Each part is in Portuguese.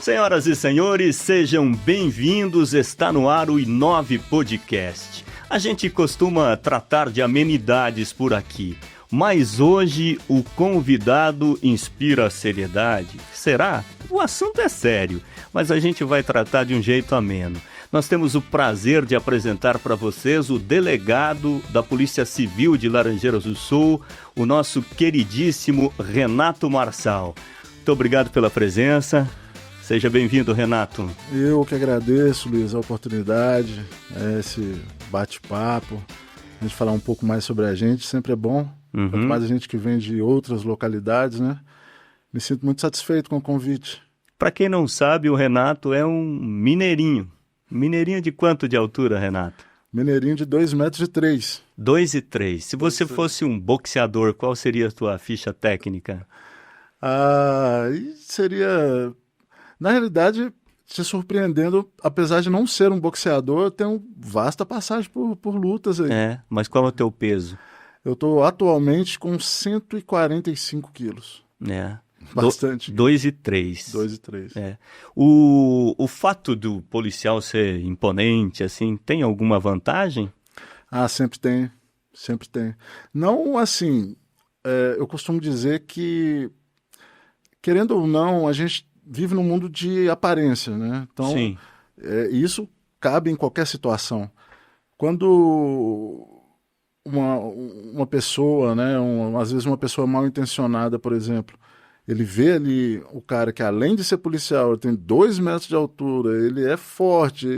Senhoras e senhores, sejam bem-vindos. Está no ar o I9 Podcast. A gente costuma tratar de amenidades por aqui, mas hoje o convidado inspira seriedade. Será? O assunto é sério, mas a gente vai tratar de um jeito ameno. Nós temos o prazer de apresentar para vocês o delegado da Polícia Civil de Laranjeiras do Sul, o nosso queridíssimo Renato Marçal. Muito obrigado pela presença. Seja bem-vindo, Renato. Eu que agradeço, Luiz, a oportunidade, esse bate-papo, a gente falar um pouco mais sobre a gente, sempre é bom. Quanto mais a gente que vem de outras localidades, né? Me sinto muito satisfeito com o convite. Para quem não sabe, o Renato é um mineirinho. Mineirinho de quanto de altura, Renato? Mineirinho de 2,3 metros. 2,3. Se você fosse um boxeador, qual seria a tua ficha técnica? Seria... Na realidade, te surpreendendo, apesar de não ser um boxeador, eu tenho vasta passagem por lutas aí. Mas qual é o teu peso? Eu estou atualmente com 145 quilos. Bastante. 2,3. 2,3. O fato do policial ser imponente, assim, tem alguma vantagem? Sempre tem. Sempre tem. Não assim, eu costumo dizer que, querendo ou não, a gente vive num mundo de aparência, né? Então, sim. Isso cabe em qualquer situação. Quando uma pessoa, né, às vezes uma pessoa mal intencionada, por exemplo, ele vê ali o cara que, além de ser policial, ele tem 2 metros de altura, ele é forte,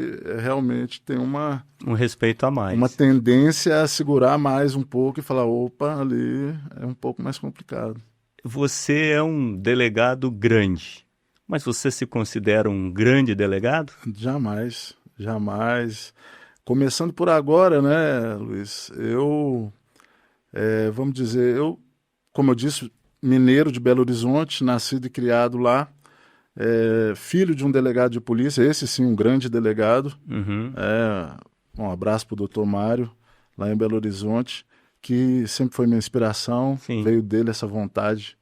realmente tem um respeito a mais. Uma tendência a segurar mais um pouco e falar, opa, ali é um pouco mais complicado. Você é um delegado grande, mas você se considera um grande delegado? Jamais, jamais. Começando por agora, né, Luiz? Vamos dizer, como eu disse, mineiro de Belo Horizonte, nascido e criado lá, filho de um delegado de polícia, esse sim, um grande delegado. Um abraço para o doutor Mário, lá em Belo Horizonte, que sempre foi minha inspiração. Sim. Veio dele essa vontade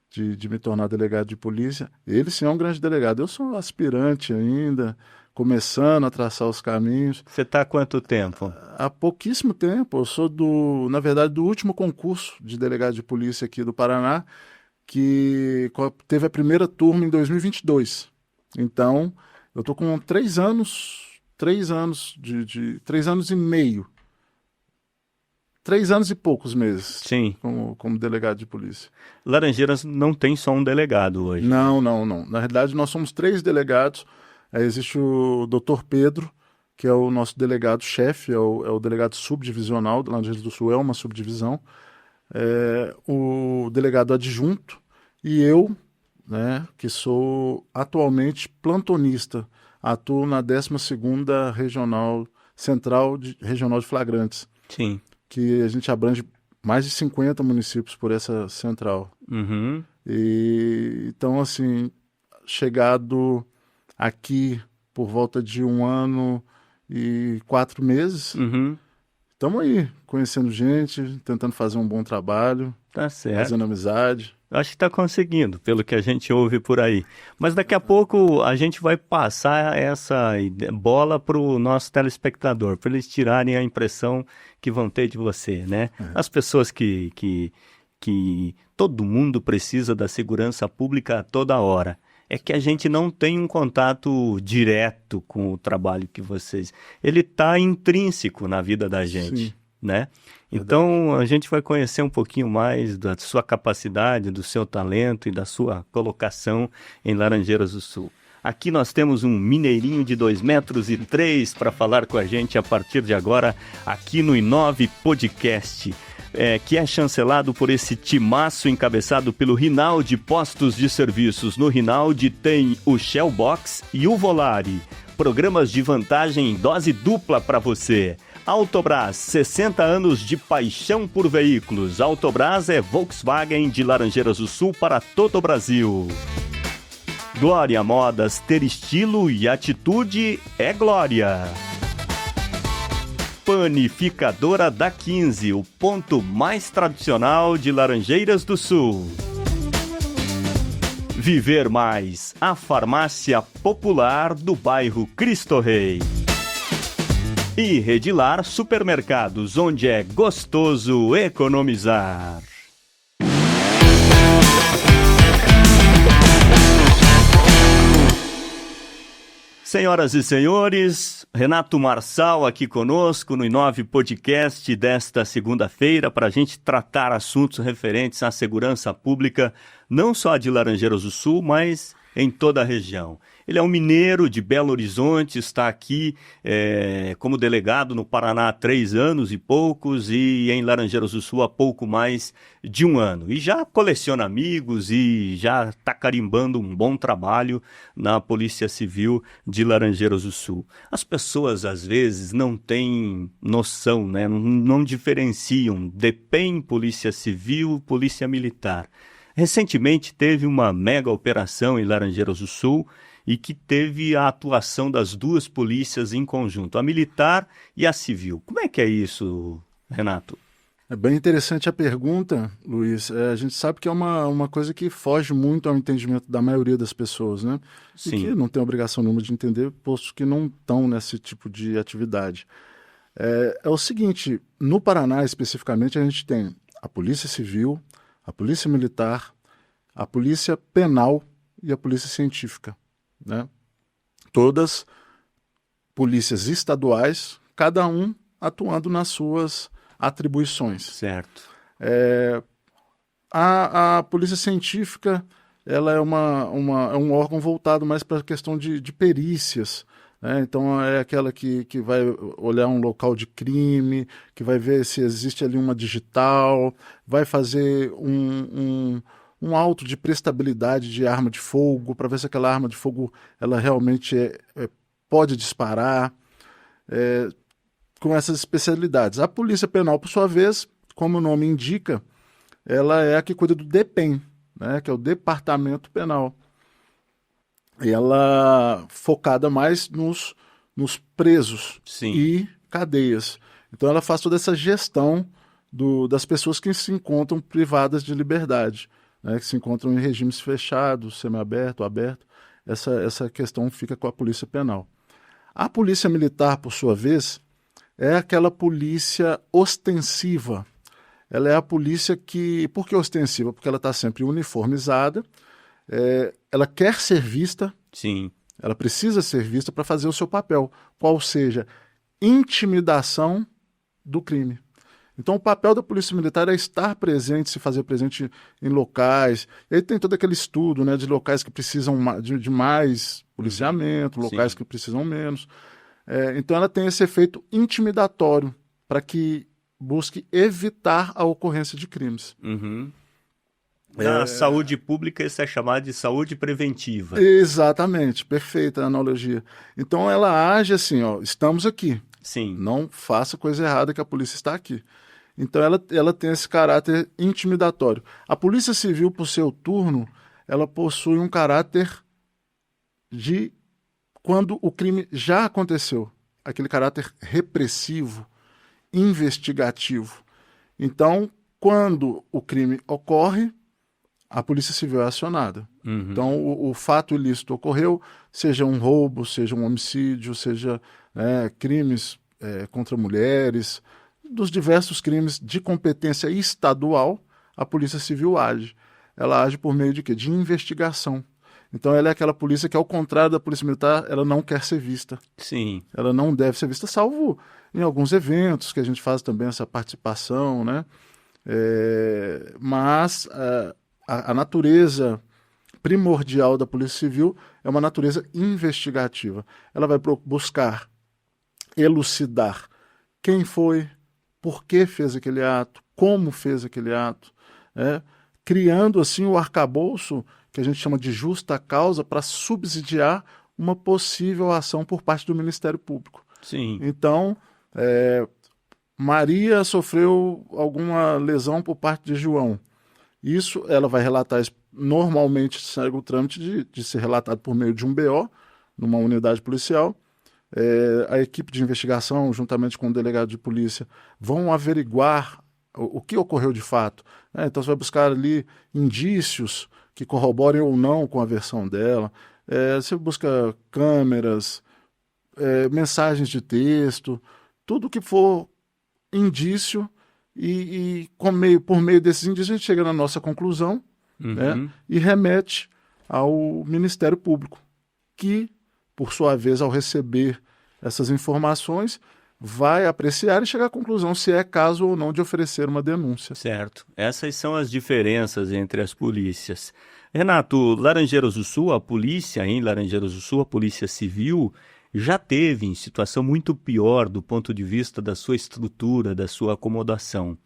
de me tornar delegado de polícia. Ele sim é um grande delegado. Eu sou aspirante ainda, começando a traçar os caminhos. Você está há quanto tempo? Há pouquíssimo tempo. Eu sou, na verdade, do último concurso de delegado de polícia aqui do Paraná, que teve a primeira turma em 2022. Então, eu estou com 3 anos e meio. 3 anos e poucos meses. Sim. Como delegado de polícia. Laranjeiras não tem só um delegado hoje. Não. Na realidade, nós somos 3 delegados. Existe o doutor Pedro, que é o nosso delegado-chefe, é o delegado subdivisional, Laranjeiras do Sul é uma subdivisão. O delegado adjunto e eu, né, que sou atualmente plantonista. Atuo na 12ª Central Regional de Flagrantes. Sim. Que a gente abrange mais de 50 municípios por essa central. Então, assim, chegado aqui por volta de 1 ano e 4 meses, estamos aí, conhecendo gente, tentando fazer um bom trabalho, tá certo, fazendo amizade. Acho que está conseguindo, pelo que a gente ouve por aí. Mas daqui a pouco a gente vai passar essa bola para o nosso telespectador, para eles tirarem a impressão que vão ter de você, né? As pessoas que todo mundo precisa da segurança pública a toda hora. É que a gente não tem um contato direto com o trabalho que vocês... Ele está intrínseco na vida da gente, sim, né? Então, a gente vai conhecer um pouquinho mais da sua capacidade, do seu talento e da sua colocação em Laranjeiras do Sul. Aqui nós temos um mineirinho de 2,3 metros para falar com a gente a partir de agora, aqui no I9 Podcast, que é chancelado por esse timaço encabeçado pelo Rinaldi Postos de Serviços. No Rinaldi tem o Shell Box e o Volare. Programas de vantagem em dose dupla para você. Autobrás, 60 anos de paixão por veículos. Autobrás é Volkswagen de Laranjeiras do Sul para todo o Brasil. Glória Modas, ter estilo e atitude é glória. Panificadora da 15, o ponto mais tradicional de Laranjeiras do Sul. Viver Mais, a farmácia popular do bairro Cristo Rei. E Redilar Supermercados, onde é gostoso economizar. Senhoras e senhores, Renato Marçal aqui conosco no Inove Podcast desta segunda-feira para a gente tratar assuntos referentes à segurança pública, não só de Laranjeiras do Sul, mas em toda a região. Ele é um mineiro de Belo Horizonte, está aqui como delegado no Paraná há 3 anos e poucos e em Laranjeiras do Sul há pouco mais de 1 ano. E já coleciona amigos e já está carimbando um bom trabalho na Polícia Civil de Laranjeiras do Sul. As pessoas às vezes não têm noção, né? Não diferenciam DPEM, Polícia Civil, Polícia Militar. Recentemente teve uma mega operação em Laranjeiras do Sul e que teve a atuação das 2 polícias em conjunto, a militar e a civil. Como é que é isso, Renato? É bem interessante a pergunta, Luiz. A gente sabe que é uma coisa que foge muito ao entendimento da maioria das pessoas, né? Sim. E que não tem obrigação nenhuma de entender, posto que não estão nesse tipo de atividade. É o seguinte, no Paraná especificamente a gente tem a Polícia Civil, a Polícia Militar, a Polícia Penal e a Polícia Científica, né? Todas polícias estaduais, cada um atuando nas suas atribuições. Certo. A Polícia Científica ela é um órgão voltado mais para a questão de perícias, né? Então é aquela que vai olhar um local de crime, que vai ver se existe ali uma digital, vai fazer um auto de prestabilidade de arma de fogo, para ver se aquela arma de fogo ela realmente pode disparar, com essas especialidades. A Polícia Penal, por sua vez, como o nome indica, ela é a que cuida do DPEM, né, que é o Departamento Penal. E ela focada mais nos presos. Sim. E cadeias. Então ela faz toda essa gestão das pessoas que se encontram privadas de liberdade, né, que se encontram em regimes fechados, semiaberto, aberto. Essa questão fica com a Polícia Penal. A Polícia Militar, por sua vez, é aquela polícia ostensiva. Ela é a polícia que... Por que ostensiva? Porque ela está sempre uniformizada, ela quer ser vista, Sim. Ela precisa ser vista para fazer o seu papel, qual seja intimidação do crime. Então o papel da Polícia Militar é estar presente, se fazer presente em locais. E aí tem todo aquele estudo, né, de locais que precisam de mais policiamento, locais Sim. que precisam menos. Então ela tem esse efeito intimidatório para que busque evitar a ocorrência de crimes. Uhum. Na saúde pública isso é chamado de saúde preventiva. Exatamente, perfeita a analogia. Então ela age assim, ó, estamos aqui. Sim. Não faça coisa errada que a polícia está aqui. Então ela tem esse caráter intimidatório. A Polícia Civil, por seu turno, ela possui um caráter de quando o crime já aconteceu. Aquele caráter repressivo, investigativo. Então, quando o crime ocorre, a Polícia Civil é acionada. Uhum. Então, o fato ilícito ocorreu, seja um roubo, seja um homicídio, seja crimes contra mulheres, dos diversos crimes de competência estadual, a Polícia Civil age. Ela age por meio de quê? De investigação. Então, ela é aquela polícia que, ao contrário da Polícia Militar, ela não quer ser vista. Sim. Ela não deve ser vista, salvo em alguns eventos que a gente faz também essa participação, né? Mas a natureza primordial da Polícia Civil é uma natureza investigativa. Ela vai buscar elucidar quem foi, por que fez aquele ato, como fez aquele ato, criando assim o arcabouço que a gente chama de justa causa para subsidiar uma possível ação por parte do Ministério Público. Sim. Então, Maria sofreu alguma lesão por parte de João. Isso, ela vai relatar, normalmente segue o trâmite de ser relatado por meio de um BO, numa unidade policial. A equipe de investigação, juntamente com o delegado de polícia, vão averiguar o que ocorreu de fato. Então você vai buscar ali indícios que corroborem ou não com a versão dela. Você busca câmeras, mensagens de texto, tudo que for indício, e por meio desses indícios a gente chega na nossa conclusão, né, e remete ao Ministério Público, que, por sua vez, ao receber essas informações, vai apreciar e chegar à conclusão se é caso ou não de oferecer uma denúncia. Certo. Essas são as diferenças entre as polícias. Renato, Laranjeiras do Sul, a polícia em Laranjeiras do Sul, a Polícia Civil, já teve em situação muito pior do ponto de vista da sua estrutura, da sua acomodação.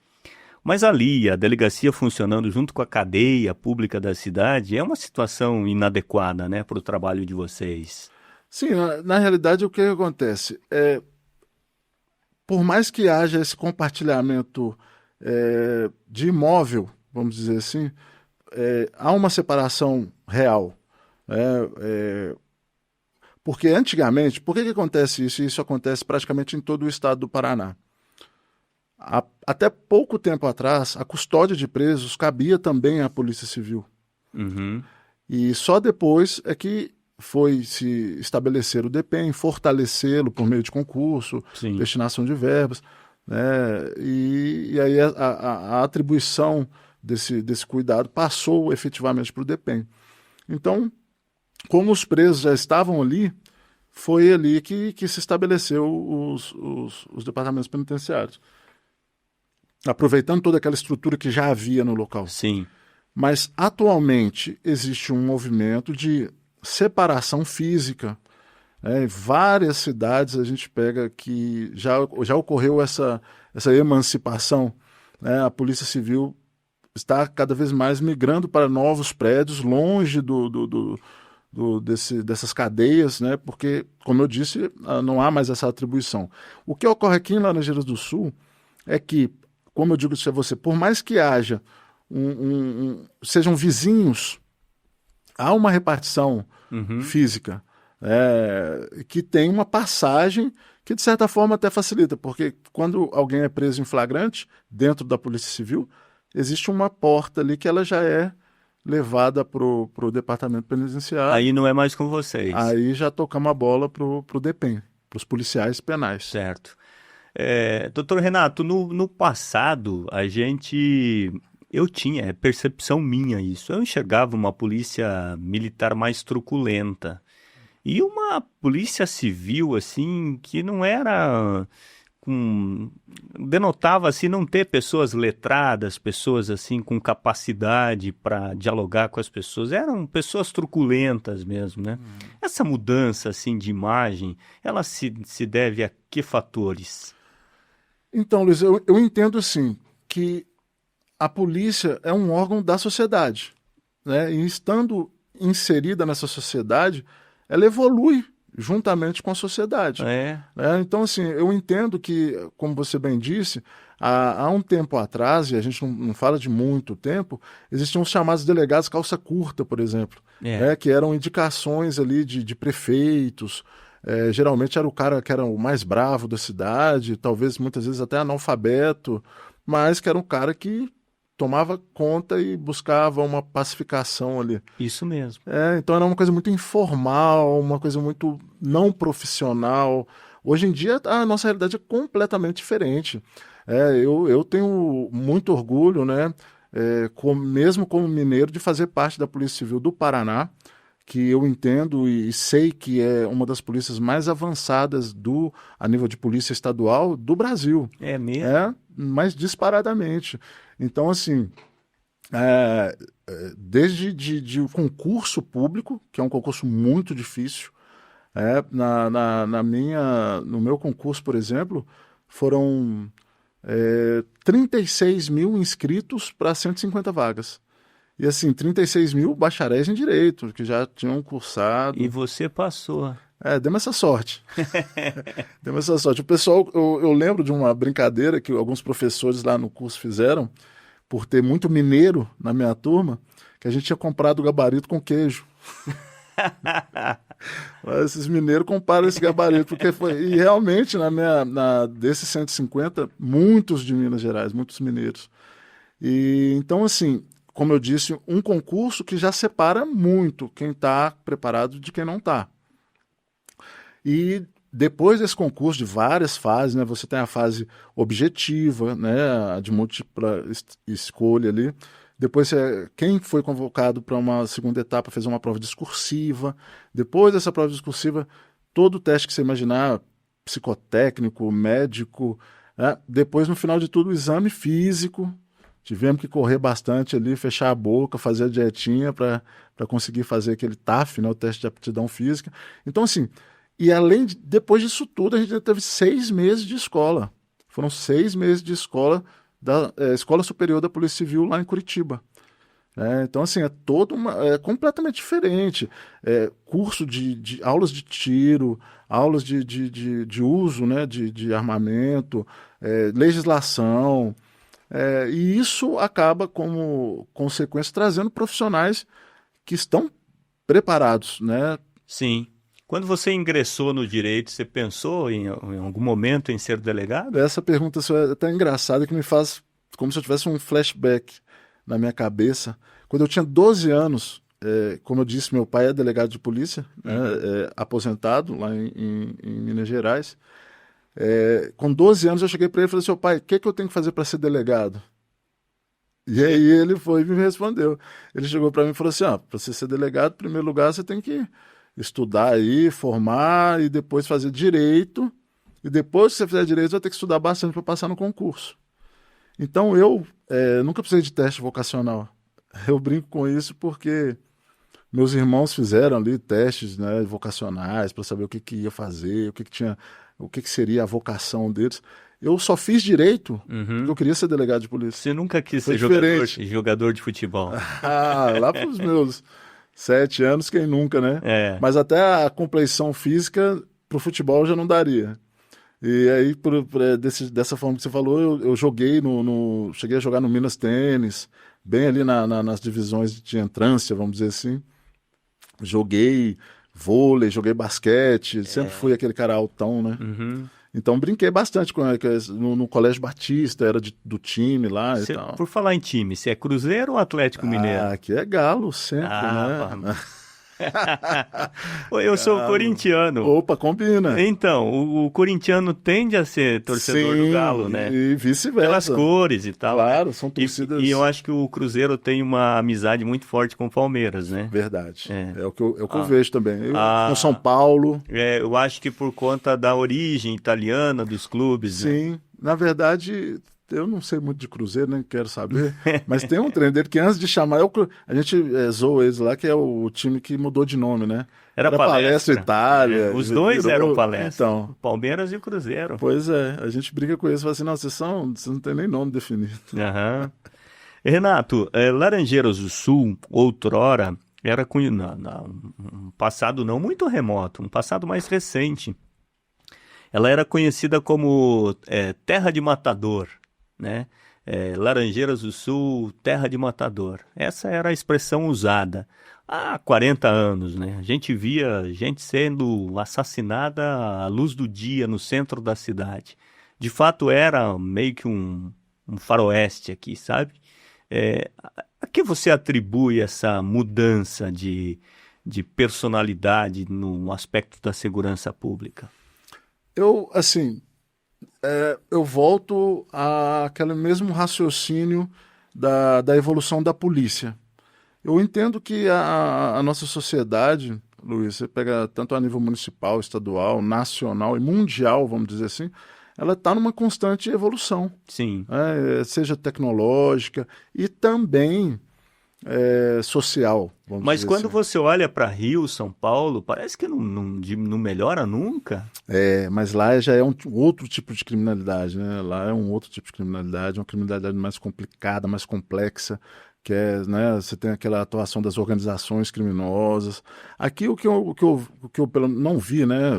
Mas ali, a delegacia funcionando junto com a cadeia pública da cidade, é uma situação inadequada, né, para o trabalho de vocês. Sim, na realidade, o que acontece? Por mais que haja esse compartilhamento de imóvel, vamos dizer assim, há uma separação real. Porque antigamente, por que acontece isso? Isso acontece praticamente em todo o estado do Paraná. Até pouco tempo atrás, a custódia de presos cabia também à Polícia Civil. E só depois é que foi se estabelecer o DEPEN, fortalecê-lo por meio de concurso, destinação de verbas, né? E aí a atribuição desse cuidado passou efetivamente para o DEPEN. Então, como os presos já estavam ali, foi ali que se estabeleceu os departamentos penitenciários, aproveitando toda aquela estrutura que já havia no local. Sim. Mas, atualmente, existe um movimento de separação física. Em várias cidades a gente pega que já ocorreu essa emancipação, né? A Polícia Civil está cada vez mais migrando para novos prédios, longe dessas cadeias, né? Porque, como eu disse, não há mais essa atribuição. O que ocorre aqui em Laranjeiras do Sul é que, como eu digo a você, por mais que haja sejam vizinhos, há uma repartição física, que tem uma passagem que, de certa forma, até facilita, porque quando alguém é preso em flagrante, dentro da Polícia Civil, existe uma porta ali que ela já é levada para o departamento penitenciário. Aí não é mais com vocês. Aí já tocamos a bola para o DEPEN, para os policiais penais. Certo. Doutor Renato, no passado, eu tinha, percepção minha isso, eu enxergava uma polícia militar mais truculenta e uma polícia civil, assim, que não era... denotava assim não ter pessoas letradas, pessoas assim com capacidade para dialogar com as pessoas, eram pessoas truculentas mesmo, né? Essa mudança assim de imagem, ela se deve a que fatores? Então, Luiz, eu entendo assim que a polícia é um órgão da sociedade, né? E estando inserida nessa sociedade, ela evolui juntamente com a sociedade. Então, assim, eu entendo que, como você bem disse, há um tempo atrás, e a gente não fala de muito tempo, existiam os chamados delegados calça curta, por exemplo, que eram indicações ali de prefeitos. Geralmente era o cara que era o mais bravo da cidade, talvez muitas vezes até analfabeto, mas que era um cara que tomava conta e buscava uma pacificação ali. Isso mesmo. Então era uma coisa muito informal, uma coisa muito não profissional. Hoje em dia a nossa realidade é completamente diferente. Eu tenho muito orgulho, né, mesmo como mineiro, de fazer parte da Polícia Civil do Paraná, que eu entendo e sei que é uma das polícias mais avançadas a nível de polícia estadual do Brasil. É mesmo? Mas disparadamente. Então, assim, desde o concurso público, que é um concurso muito difícil, no meu concurso, por exemplo, foram 36 mil inscritos para 150 vagas. E assim, 36 mil bacharéis em Direito, que já tinham cursado. E você passou. Demos essa sorte. Demos essa sorte. O pessoal, eu lembro de uma brincadeira que alguns professores lá no curso fizeram, por ter muito mineiro na minha turma, que a gente tinha comprado gabarito com queijo. Mas esses mineiros comparam esse gabarito, porque foi... E realmente, desses 150, muitos de Minas Gerais, muitos mineiros. E então, assim, como eu disse, um concurso que já separa muito quem está preparado de quem não está. E depois desse concurso, de várias fases, né, você tem a fase objetiva, né, a de múltipla escolha ali. Depois, quem foi convocado para uma segunda etapa fez uma prova discursiva. Depois dessa prova discursiva, todo o teste que você imaginar, psicotécnico, médico, né? Depois, no final de tudo, o exame físico. Tivemos que correr bastante ali, fechar a boca, fazer a dietinha para conseguir fazer aquele TAF, né, o teste de aptidão física. Então, assim, e depois disso tudo, a gente teve 6 meses de escola. Foram 6 meses de escola da Escola Superior da Polícia Civil lá em Curitiba. Então, assim, é completamente diferente. Curso de aulas de tiro, aulas de uso, né, de armamento, legislação. E isso acaba, como consequência, trazendo profissionais que estão preparados, né? Sim. Quando você ingressou no direito, você pensou em algum momento em ser delegado? Essa pergunta é até engraçada, que me faz como se eu tivesse um flashback na minha cabeça. Quando eu tinha 12 anos, como eu disse, meu pai é delegado de polícia, né, aposentado lá em Minas Gerais. Com 12 anos eu cheguei para ele e falei assim, pai, o que eu tenho que fazer para ser delegado? E aí ele foi e me respondeu. Ele chegou para mim e falou assim, para você ser delegado, em primeiro lugar você tem que estudar aí, formar e depois fazer direito. E depois que você fizer direito, você vai ter que estudar bastante para passar no concurso. Então eu nunca precisei de teste vocacional. Eu brinco com isso porque meus irmãos fizeram ali testes, né, vocacionais para saber o que ia fazer, o que seria a vocação deles. Eu só fiz direito porque eu queria ser delegado de polícia. Você nunca quis Foi ser jogador de futebol? Lá para os meus 7 anos, quem nunca, né? Mas até a compleição física pro futebol já não daria. E aí, dessa forma que você falou, eu joguei cheguei a jogar no Minas Tênis, bem ali nas divisões de entrância, vamos dizer assim. Joguei vôlei, joguei basquete, sempre fui aquele cara altão, né? Então brinquei bastante no Colégio Batista, era do time lá e tal. Por falar em time, você é Cruzeiro ou Atlético Mineiro? Aqui é Galo sempre, né? Eu sou corintiano. Opa, combina. Então, o corintiano tende a ser torcedor do Galo, né? E vice-versa. Pelas cores e tal. Claro, são torcidas. E eu acho que o Cruzeiro tem uma amizade muito forte com o Palmeiras, né? Verdade. É o que eu vejo também. Com São Paulo. Eu acho que por conta da origem italiana dos clubes. Sim, né? Na verdade, eu não sei muito de Cruzeiro, nem quero saber, mas tem um treino dele que antes de chamar, a gente zoou eles lá, que é o time que mudou de nome, né? Era Palestra Itália. Os dois eram Palestra. Então, o Palmeiras e o Cruzeiro. Pois a gente briga com eles e fala assim, não, vocês não tem nem nome definido. Renato, Laranjeiras do Sul, outrora, era um passado não muito remoto, um passado mais recente. Ela era conhecida como Terra de Matador, né? Laranjeiras do Sul, Terra de Matador. Essa era a expressão usada há 40 anos, né? A gente via gente sendo assassinada à luz do dia no centro da cidade. De fato, era meio que um faroeste aqui, sabe? A que você atribui essa mudança de personalidade no aspecto da segurança pública? Eu volto àquele mesmo raciocínio da evolução da polícia. Eu entendo que a nossa sociedade, Luiz, você pega tanto a nível municipal, estadual, nacional e mundial, vamos dizer assim, ela está numa constante evolução. Sim. Seja tecnológica e também social. Mas quando você olha para Rio, São Paulo, parece que não melhora nunca. Mas lá já é um outro tipo de criminalidade, né? Lá é um outro tipo de criminalidade, uma criminalidade mais complicada, mais complexa, que né, você tem aquela atuação das organizações criminosas. Aqui o que eu não vi, né?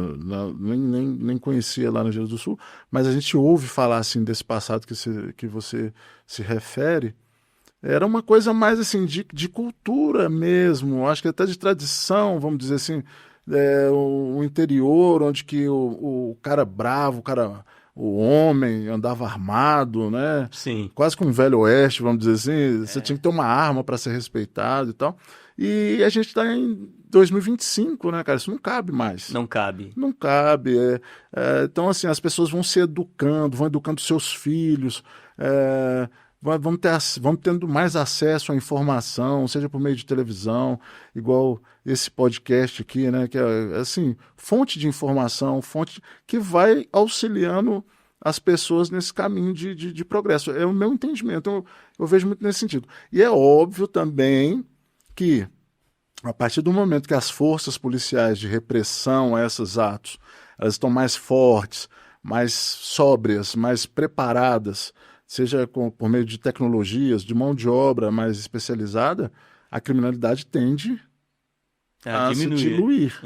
Nem conhecia lá no Rio Grande do Sul, mas a gente ouve falar assim desse passado que você se refere. Era uma coisa mais assim de cultura mesmo, acho que até de tradição, vamos dizer assim, o interior, onde que o cara bravo, o homem andava armado, né? Sim. Quase que um velho oeste, vamos dizer assim. Você tinha que ter uma arma para ser respeitado e tal. E a gente está em 2025, né, cara? Isso não cabe mais. Não cabe. Não cabe. Então, assim, as pessoas vão se educando, vão educando seus filhos, vamos tendo mais acesso à informação, seja por meio de televisão, igual esse podcast aqui, né? Que é, assim, fonte de informação, fonte que vai auxiliando as pessoas nesse caminho de progresso. É o meu entendimento, eu vejo muito nesse sentido. E é óbvio também que, a partir do momento que as forças policiais de repressão a esses atos, elas estão mais fortes, mais sóbrias, mais preparadas, seja por meio de tecnologias, de mão de obra mais especializada, a criminalidade tende a se diluir.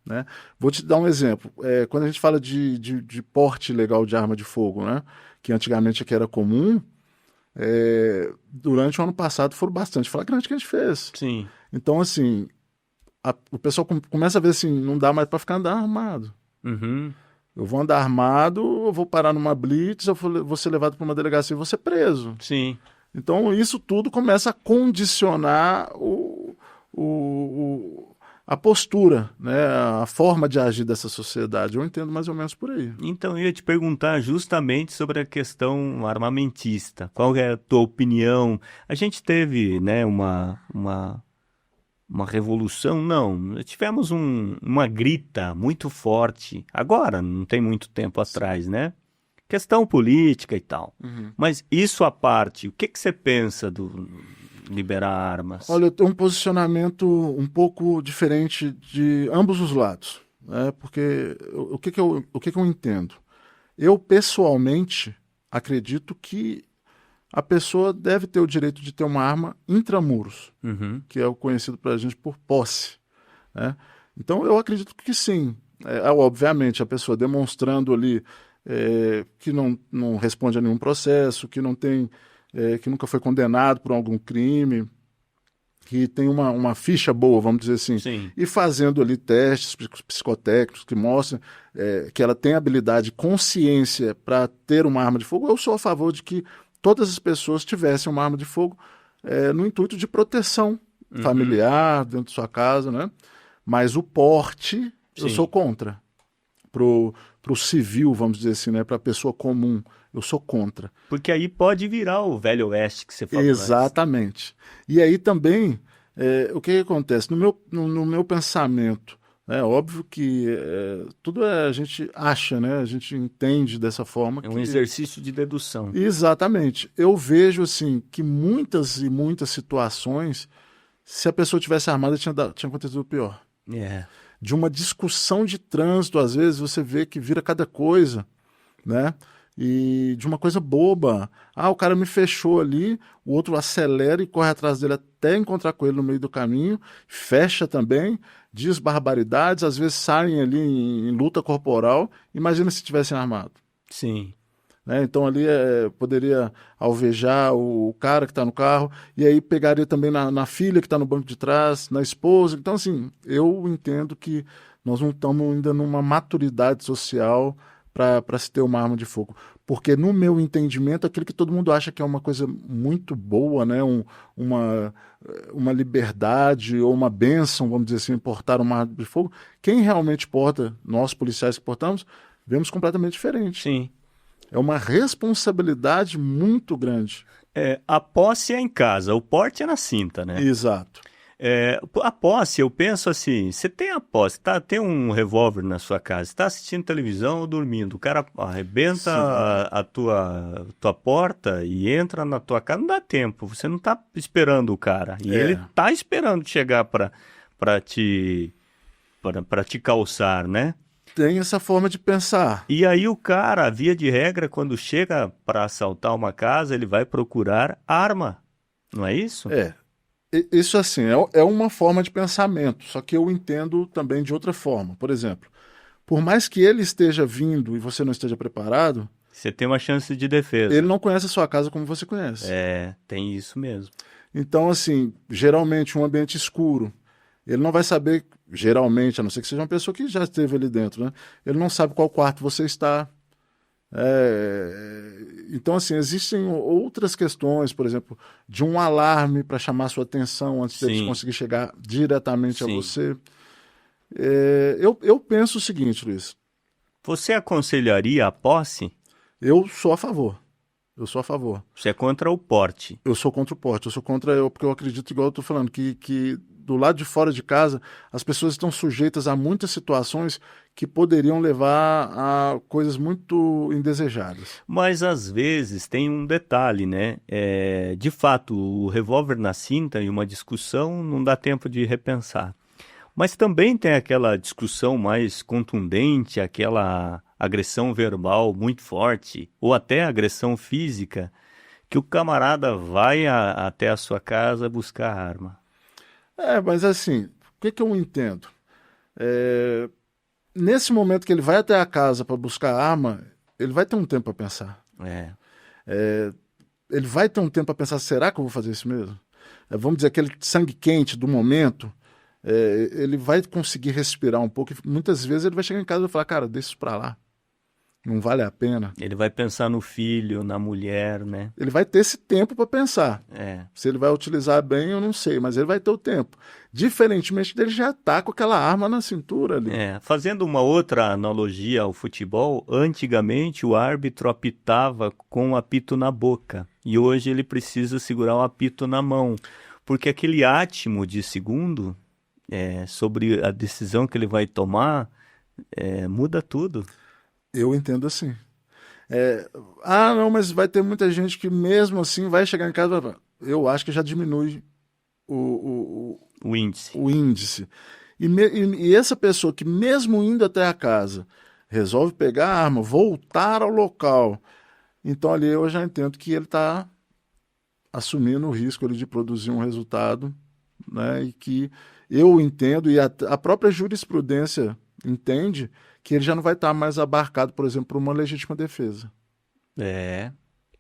Né? Vou te dar um exemplo. Quando a gente fala de porte ilegal de arma de fogo, né? Que antigamente aqui era comum, durante o ano passado foram bastante flagrantes que a gente fez. Sim. Então, assim, o pessoal começa a ver assim, não dá mais para ficar andando armado. Uhum. Eu vou andar armado, eu vou parar numa blitz, eu vou ser levado para uma delegacia e vou ser preso. Sim. Então, isso tudo começa a condicionar a postura, né? A forma de agir dessa sociedade. Eu entendo mais ou menos por aí. Então, eu ia te perguntar justamente sobre a questão armamentista. Qual é a tua opinião? A gente teve, né, uma revolução? Não. Tivemos uma grita muito forte. Agora, não tem muito tempo atrás, né? Questão política e tal. Uhum. Mas isso à parte, o que você pensa do liberar armas? Olha, eu tenho um posicionamento um pouco diferente de ambos os lados, né? Porque o que eu entendo? Eu, pessoalmente, acredito que a pessoa deve ter o direito de ter uma arma intramuros, que é o conhecido para a gente por posse, né? Então, eu acredito que sim. Obviamente, a pessoa demonstrando ali que não responde a nenhum processo, que não tem, que nunca foi condenado por algum crime, que tem uma ficha boa, vamos dizer assim, Sim. E fazendo ali testes psicotécnicos que mostram que ela tem habilidade, consciência para ter uma arma de fogo. Eu sou a favor de que todas as pessoas tivessem uma arma de fogo no intuito de proteção familiar, dentro de sua casa, né? Mas o porte, eu Sim. sou contra. Pro civil, vamos dizer assim, né? Para a pessoa comum, eu sou contra. Porque aí pode virar o velho oeste que você falou. Exatamente. E aí também, o que acontece? No meu pensamento, é óbvio que tudo a gente acha, né? A gente entende dessa forma. É um exercício de dedução. Exatamente. Eu vejo assim que muitas e muitas situações, se a pessoa tivesse armada, tinha acontecido o pior. De uma discussão de trânsito, às vezes você vê que vira cada coisa, né? E de uma coisa boba. O cara me fechou ali, o outro acelera e corre atrás dele até encontrar com ele no meio do caminho, fecha também, diz barbaridades, às vezes saem ali em luta corporal. Imagina se tivessem armado. Sim. Né? Então ali poderia alvejar o cara que está no carro, e aí pegaria também na filha que está no banco de trás, na esposa. Então, assim, eu entendo que nós não estamos ainda numa maturidade social para se ter uma arma de fogo. Porque, no meu entendimento, aquilo que todo mundo acha que é uma coisa muito boa, né? Uma liberdade ou uma bênção, vamos dizer assim, portar uma arma de fogo, quem realmente porta, nós policiais que portamos, vemos completamente diferente. Sim. É uma responsabilidade muito grande. A posse é em casa, o porte é na cinta, né? Exato. A posse, eu penso assim, você tem a posse, tem um revólver na sua casa, está assistindo televisão ou dormindo, o cara arrebenta a tua porta e entra na tua casa, não dá tempo, você não está esperando o cara, e ele está esperando chegar para te calçar, né? Tem essa forma de pensar. E aí o cara, via de regra, quando chega para assaltar uma casa, ele vai procurar arma, não é isso? Isso assim, é uma forma de pensamento, só que eu entendo também de outra forma. Por exemplo, por mais que ele esteja vindo e você não esteja preparado, você tem uma chance de defesa. Ele não conhece a sua casa como você conhece. Tem isso mesmo. Então, assim, geralmente um ambiente escuro, ele não vai saber, geralmente, a não ser que seja uma pessoa que já esteve ali dentro, né? Ele não sabe qual quarto você está. Então, assim, existem outras questões, por exemplo, de um alarme para chamar sua atenção antes deles Sim, conseguir chegar diretamente a sim. você. Eu penso o seguinte, Luiz, Você aconselharia a posse? eu sou a favor. Eu sou a favor. Você é contra o porte. Eu sou contra o porte, eu sou contra, porque eu acredito, igual eu estou falando, que do lado de fora de casa as pessoas estão sujeitas a muitas situações que poderiam levar a coisas muito indesejadas. Mas às vezes tem um detalhe, né? De fato, o revólver na cinta e uma discussão não dá tempo de repensar. Mas também tem aquela discussão mais contundente, aquela agressão verbal muito forte, ou até agressão física, que o camarada vai até a sua casa buscar a arma. Mas assim, o que eu entendo? É, Nesse momento que ele vai até a casa para buscar a arma, ele vai ter um tempo para pensar. É, Ele vai ter um tempo para pensar, será que eu vou fazer isso mesmo? Vamos dizer, aquele sangue quente do momento, ele vai conseguir respirar um pouco. E muitas vezes ele vai chegar em casa e vai falar, cara, deixa isso para lá, não vale a pena. ele vai pensar no filho, na mulher, né? Ele vai ter esse tempo para pensar. É. Se ele vai utilizar bem, eu não sei, mas ele vai ter o tempo. Diferentemente dele já tá com aquela arma na cintura ali. Fazendo uma outra analogia ao futebol, antigamente o árbitro apitava com o apito na boca e hoje ele precisa segurar o apito na mão, porque aquele átimo de segundo sobre a decisão que ele vai tomar muda tudo. Eu entendo assim. Não, mas vai ter muita gente que mesmo assim vai chegar em casa e vai falar, eu acho que já diminui o, O índice. o índice. E essa pessoa que mesmo indo até a casa resolve pegar a arma, voltar ao local, então ali eu já entendo que ele está assumindo o risco ali de produzir um resultado, né, e que eu entendo, e a própria jurisprudência entende, que ele já não vai estar mais abarcado, por exemplo, por uma legítima defesa.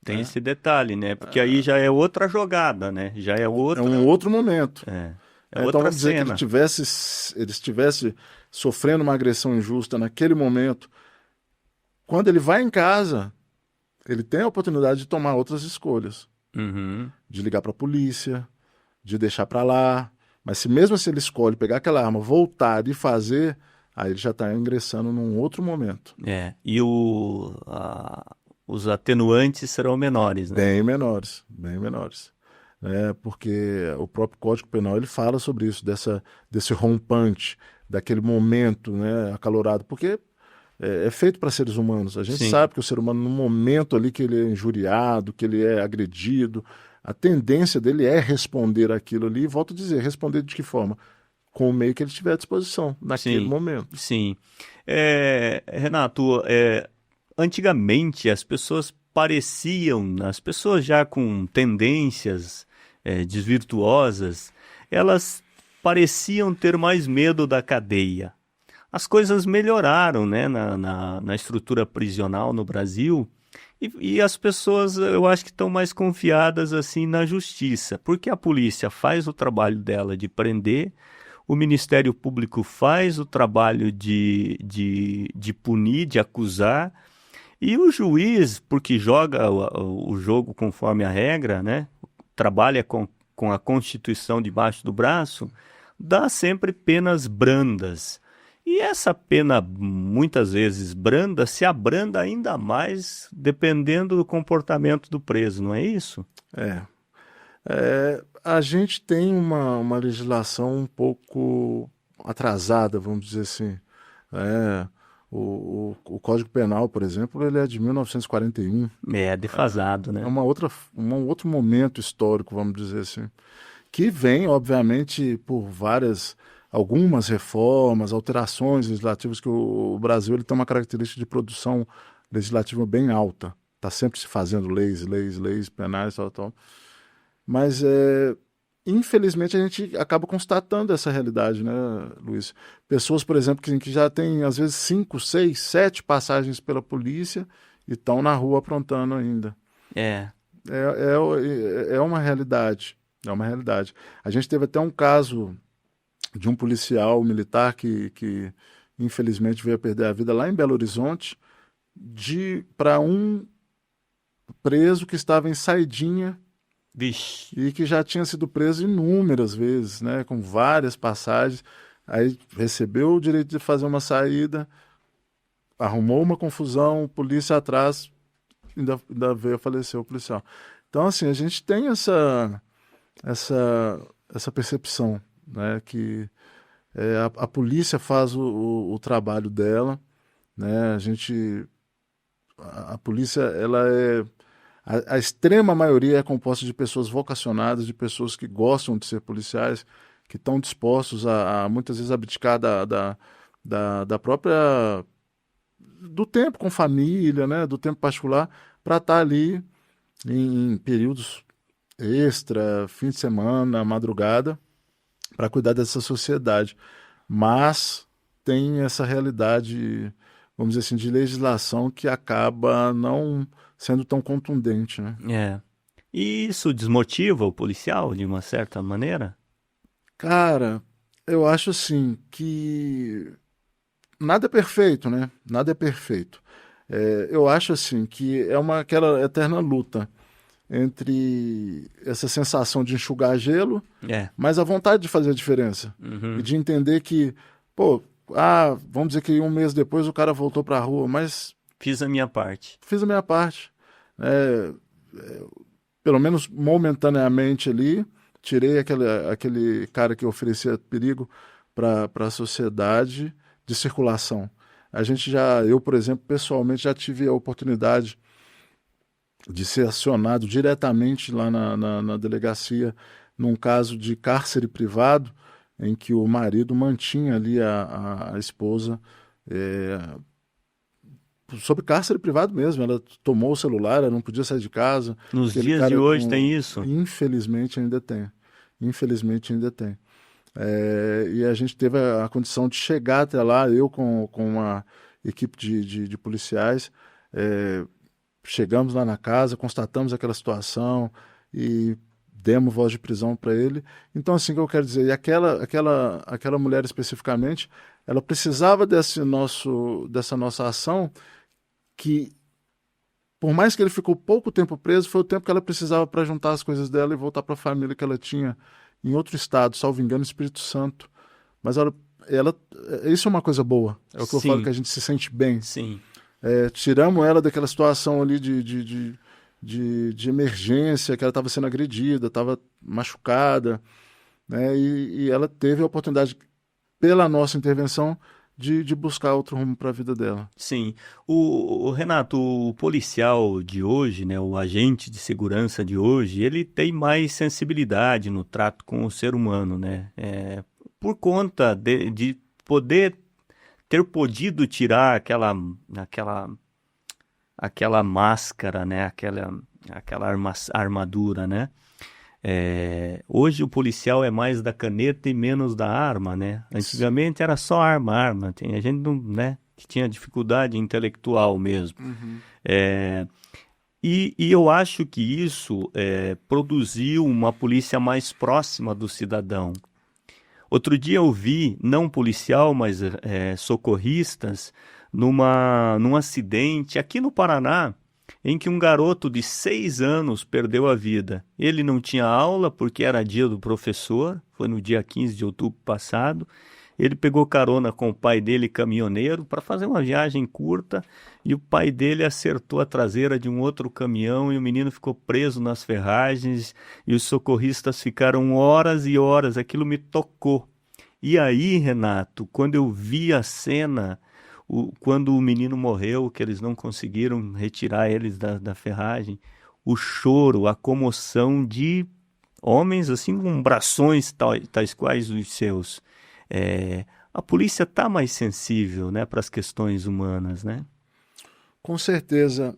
Tem Né? esse detalhe, né? Porque aí já é outra jogada, né? Já é É outra, um outro momento. Então outra vamos dizer que cena. ele estivesse sofrendo uma agressão injusta naquele momento. Quando ele vai em casa, ele tem a oportunidade de tomar outras escolhas, Uhum. de ligar para a polícia, de deixar para lá. Mas se mesmo assim ele escolhe pegar aquela arma, voltar e fazer, aí ele já está ingressando num outro momento. E os atenuantes serão menores, né? Bem menores, bem menores. Porque o próprio Código Penal ele fala sobre isso, desse rompante, daquele momento, né, acalorado, porque é feito para seres humanos. A gente Sim. sabe que o ser humano, no momento ali que ele é injuriado, que ele é agredido, a tendência dele é responder aquilo ali, e volto a dizer, responder de que forma? Com o meio que ele tiver à disposição, naquele Sim, momento. sim. Renato, antigamente as pessoas já com tendências desvirtuosas, elas pareciam ter mais medo da cadeia. As coisas melhoraram, né, na estrutura prisional no Brasil e as pessoas, eu acho que estão mais confiadas assim na justiça, porque a polícia faz o trabalho dela de prender, o Ministério Público faz o trabalho de punir, de acusar, e o juiz, porque joga o jogo conforme a regra, né? Trabalha com a Constituição debaixo do braço, dá sempre penas brandas. E essa pena, muitas vezes branda, se abranda ainda mais dependendo do comportamento do preso, não é isso? A gente tem uma legislação um pouco atrasada, vamos dizer assim. O Código Penal, por exemplo, ele é de 1941. É defasado, né? Um outro momento histórico, vamos dizer assim, que vem, obviamente, por algumas reformas, alterações legislativas, que o Brasil ele tem uma característica de produção legislativa bem alta. Está sempre se fazendo leis penais, tal. Mas, infelizmente, a gente acaba constatando essa realidade, né, Luiz? Pessoas, por exemplo, que já têm, às vezes, 5, 6, 7 passagens pela polícia e estão na rua aprontando ainda. É. É uma realidade. É uma realidade. A gente teve até um caso de um policial militar que infelizmente veio a perder a vida lá em Belo Horizonte, para um preso que estava em saidinha. Vixe. E que já tinha sido preso inúmeras vezes, né, com várias passagens. Aí recebeu o direito de fazer uma saída, arrumou uma confusão, polícia atrás, ainda veio a falecer o policial. Então, assim, a gente tem essa percepção, né, que a polícia faz o trabalho dela, né, a polícia, ela é a extrema maioria é composta de pessoas vocacionadas, de pessoas que gostam de ser policiais, que estão dispostos a muitas vezes abdicar da própria do tempo com família, né, do tempo particular, para estar ali em períodos extra, fim de semana, madrugada, para cuidar dessa sociedade. Mas tem essa realidade, vamos dizer assim, de legislação que acaba não sendo tão contundente, né? É. E isso desmotiva o policial de uma certa maneira? Cara, eu acho assim que nada é perfeito, né? Nada é perfeito. Eu acho assim que é aquela eterna luta entre essa sensação de enxugar gelo, É. mas a vontade de fazer a diferença e Uhum. de entender que, pô, vamos dizer que um mês depois o cara voltou para a rua, mas Fiz a minha parte. fiz a minha parte. É, Pelo menos momentaneamente ali, tirei aquele cara que oferecia perigo para a sociedade de circulação. Eu, por exemplo, pessoalmente já tive a oportunidade de ser acionado diretamente lá na delegacia num caso de cárcere privado, em que o marido mantinha ali a esposa sobre cárcere privado mesmo. Ela tomou o celular, ela não podia sair de casa. Nos Aquele dias de cara hoje tem isso? infelizmente ainda tem. Infelizmente ainda tem. E a gente teve a condição de chegar até lá, eu com uma equipe de policiais, chegamos lá na casa, constatamos aquela situação e demos voz de prisão para ele. Então, assim, o que eu quero dizer, e aquela mulher especificamente, ela precisava dessa nossa ação, que por mais que ele ficou pouco tempo preso, foi o tempo que ela precisava para juntar as coisas dela e voltar para a família que ela tinha em outro estado, salvo engano, Espírito Santo. Mas isso é uma coisa boa. É o que eu falo, que Sim, a gente se sente bem. sim. Tiramos ela daquela situação ali de emergência, que ela estava sendo agredida, estava machucada, né? E ela teve a oportunidade, pela nossa intervenção, de buscar outro rumo para a vida dela. Sim. O Renato, o policial de hoje, né, o agente de segurança de hoje, ele tem mais sensibilidade no trato com o ser humano, né? Por conta de poder ter podido tirar aquela máscara, né? Aquela armadura, né? Hoje o policial é mais da caneta e menos da arma, né? Antigamente era só arma, arma. Tem a gente não, né, que tinha dificuldade intelectual mesmo. Uhum. E eu acho que isso produziu uma polícia mais próxima do cidadão. Outro dia eu vi, não policial, mas socorristas, num acidente aqui no Paraná, em que um garoto de 6 anos perdeu a vida. Ele não tinha aula porque era dia do professor, foi no dia 15 de outubro passado. Ele pegou carona com o pai dele, caminhoneiro, para fazer uma viagem curta, e o pai dele acertou a traseira de um outro caminhão e o menino ficou preso nas ferragens e os socorristas ficaram horas e horas. Aquilo me tocou. E aí, Renato, quando eu vi a cena, quando o menino morreu, que eles não conseguiram retirar eles da ferragem, o choro, a comoção de homens assim com brações tais quais os seus. A polícia está mais sensível, né, para as questões humanas, né? Com certeza.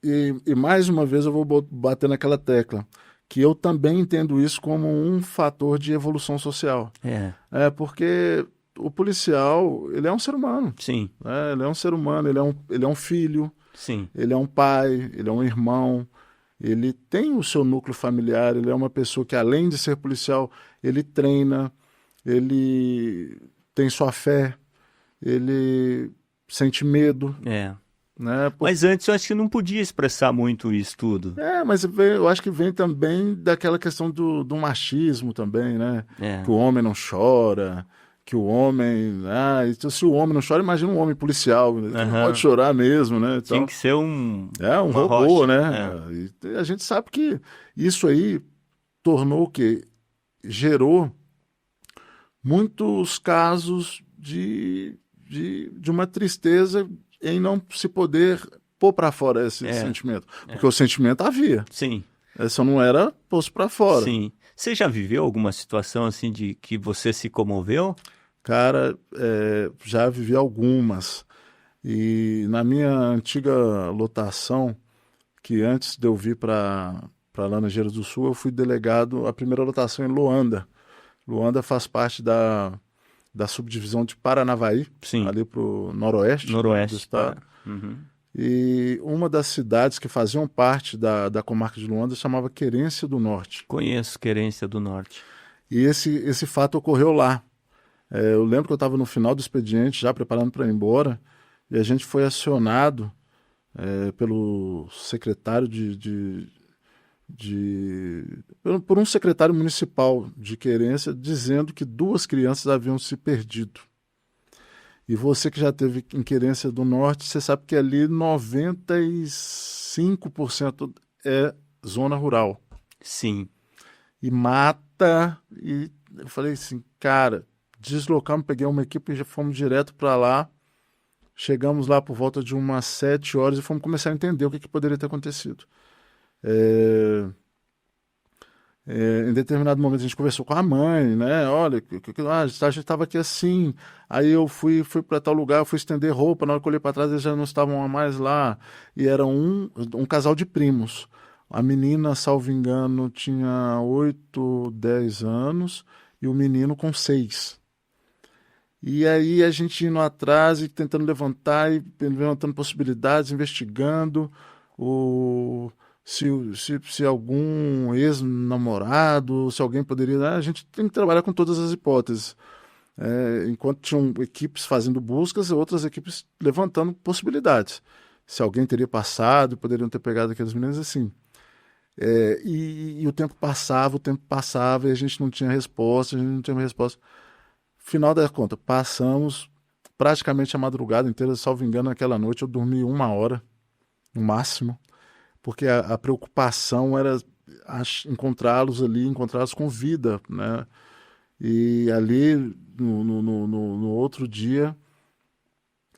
E mais uma vez eu vou bater naquela tecla, que eu também entendo isso como um fator de evolução social. Porque o policial, ele é um ser humano. Sim, Né? Ele é um ser humano, ele é um filho, sim, ele é um pai, ele é um irmão, ele tem o seu núcleo familiar, ele é uma pessoa que, além de ser policial, ele treina, ele tem sua fé, ele sente medo, é, né? Mas antes eu acho que não podia expressar muito isso tudo. Mas eu acho que vem também daquela questão do machismo também, né? É. Que o homem não chora, que o homem... então, se o homem não chora, imagina um homem policial, né? Que não pode Aham. chorar mesmo, né? Tinha Então, que ser um uma robô, rocha. né? É. E a gente sabe que isso aí tornou o quê? Gerou muitos casos de uma tristeza em não se poder pôr para fora esse É. sentimento. Porque o sentimento havia, Sim, só não era posto para fora. sim. Você já viveu alguma situação assim de que você se comoveu? Cara, já vivi algumas. E na minha antiga lotação, que antes de eu vir para Laranjeiras do Sul, eu fui delegado, a primeira lotação em Luanda. Luanda faz parte da subdivisão de Paranavaí, Sim. ali para o noroeste, né, do Noroeste. estado. Uhum. E uma das cidades que faziam parte da comarca de Luanda chamava Querência do Norte. Conheço Querência do Norte. E esse fato ocorreu lá. Eu lembro que eu estava no final do expediente, já preparando para ir embora, e a gente foi acionado pelo secretário por um secretário municipal de Querência, dizendo que 2 crianças haviam se perdido. E você que já esteve em Querência do Norte, você sabe que ali 95% é zona rural. Sim. E mata. E eu falei assim, cara, deslocamos, peguei uma equipe e já fomos direto para lá. Chegamos lá por volta de umas 7 horas e fomos começar a entender o que poderia ter acontecido. Em determinado momento a gente conversou com a mãe, né? Olha, a gente estava aqui assim. Aí eu fui para tal lugar, eu fui estender roupa. Na hora que eu olhei para trás, eles já não estavam mais lá. E era um casal de primos. A menina, salvo engano, tinha 8, 10 anos e o menino com 6. E aí a gente indo atrás e tentando levantar e levantando possibilidades, investigando se algum ex-namorado, se alguém poderia... A gente tem que trabalhar com todas as hipóteses. Enquanto tinham equipes fazendo buscas, outras equipes levantando possibilidades. Se alguém teria passado, poderiam ter pegado aqueles meninos assim. E o tempo passava e a gente não tinha resposta, Final da conta, passamos praticamente a madrugada inteira, salvo engano, naquela noite eu dormi 1 hora, no máximo, porque a preocupação era encontrá-los com vida, né? E ali, no outro dia,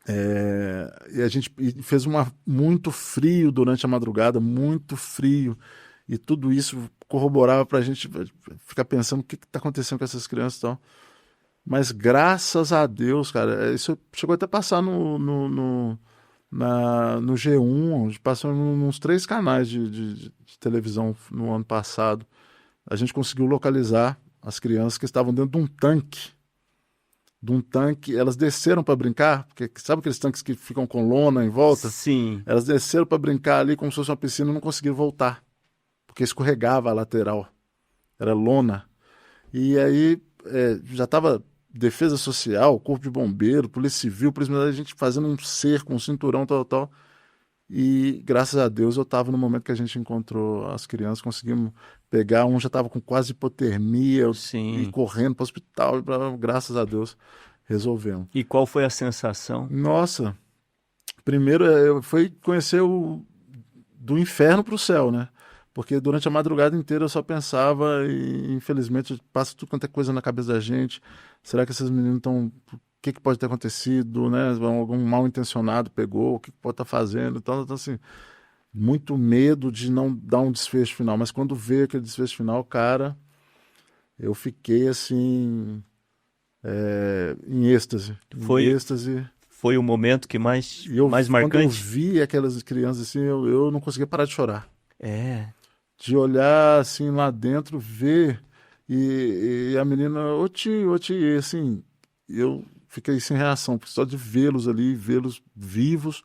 e a gente fez muito frio durante a madrugada, muito frio, e tudo isso corroborava para a gente ficar pensando o que está acontecendo com essas crianças e tal. Mas graças a Deus, cara, isso chegou até a passar no G1, onde passou nos 3 canais de televisão no ano passado. A gente conseguiu localizar as crianças que estavam dentro de um tanque. Elas desceram para brincar, porque sabe aqueles tanques que ficam com lona em volta? Sim. Elas desceram para brincar ali como se fosse uma piscina e não conseguiram voltar, porque escorregava a lateral. Era lona. E aí já estava Defesa Social, Corpo de Bombeiro, Polícia Civil, Polícia Militar, a gente fazendo um cerco, um cinturão, tal. E graças a Deus eu estava no momento que a gente encontrou as crianças, conseguimos pegar, um já estava com quase hipotermia, Sim. e correndo para o hospital, graças a Deus resolvemos. E qual foi a sensação? Nossa, primeiro eu fui conhecer do inferno para o céu, né? Porque durante a madrugada inteira eu só pensava e infelizmente passa tudo quanto é coisa na cabeça da gente. Será que esses meninos estão... O que pode ter acontecido, né? Algum mal intencionado pegou, o que pode estar fazendo? Então, assim, muito medo de não dar um desfecho final. Mas quando veio aquele desfecho final, cara, eu fiquei assim... em êxtase. Foi o momento que mais Quando marcante? eu vi aquelas crianças assim, eu não conseguia parar de chorar. De olhar assim lá dentro, ver e a menina, ô tio, e assim, eu fiquei sem reação, só de vê-los ali, vê-los vivos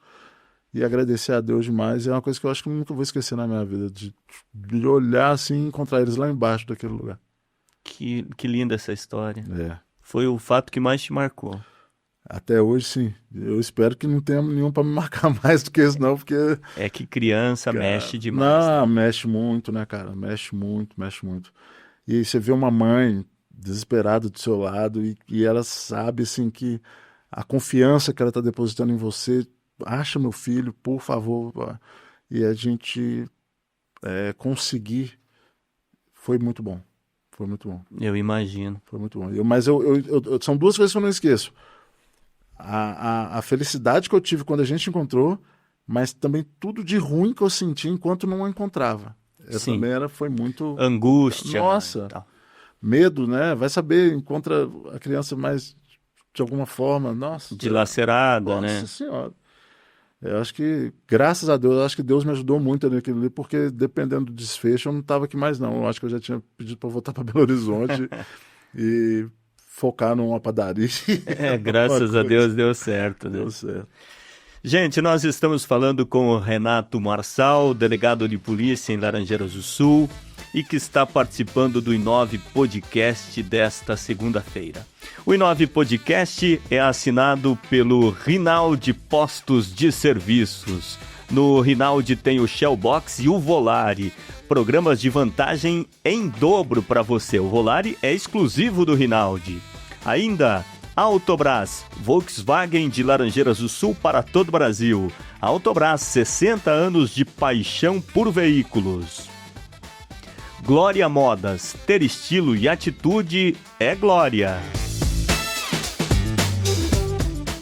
e agradecer a Deus demais. É uma coisa que eu acho que eu nunca vou esquecer na minha vida, de olhar assim e encontrar eles lá embaixo daquele lugar. Que linda essa história. Foi o fato que mais te marcou. Até hoje, sim. Eu espero que não tenha nenhum para me marcar mais do que isso, não, porque... É que criança Cara, mexe demais, não, né? mexe muito, né, cara? Mexe muito, mexe muito. E aí você vê uma mãe desesperada do seu lado e ela sabe, assim, que a confiança que ela está depositando em você, acha meu filho, por favor. E a gente conseguir, foi muito bom. Foi muito bom. Eu imagino. Foi muito bom. São duas coisas que eu não esqueço. A felicidade que eu tive quando a gente encontrou, mas também tudo de ruim que eu senti enquanto não a encontrava. Essa Sim. também foi muito. Angústia e Nossa, tal. medo, né? Vai saber, encontra a criança mais de alguma forma. Nossa, Dilacerada, nossa né? senhora. Eu acho que, graças a Deus, eu acho que Deus me ajudou muito naquilo ali, porque dependendo do desfecho, eu não estava aqui mais, não. Eu acho que eu já tinha pedido para voltar para Belo Horizonte e focar numa padaria. Alguma Graças a coisa. Deus deu certo, né? Deu certo. Gente, nós estamos falando com o Renato Marçal, delegado de polícia em Laranjeiras do Sul, e que está participando do Inove Podcast desta segunda-feira. O Inove Podcast é assinado pelo Rinaldi Postos de Serviços. No Rinaldi tem o Shellbox e o Volare, programas de vantagem em dobro para você. O Volare é exclusivo do Rinaldi. Ainda Autobrás, Volkswagen de Laranjeiras do Sul para todo o Brasil. Autobrás, 60 anos de paixão por veículos. Glória Modas, ter estilo e atitude é glória.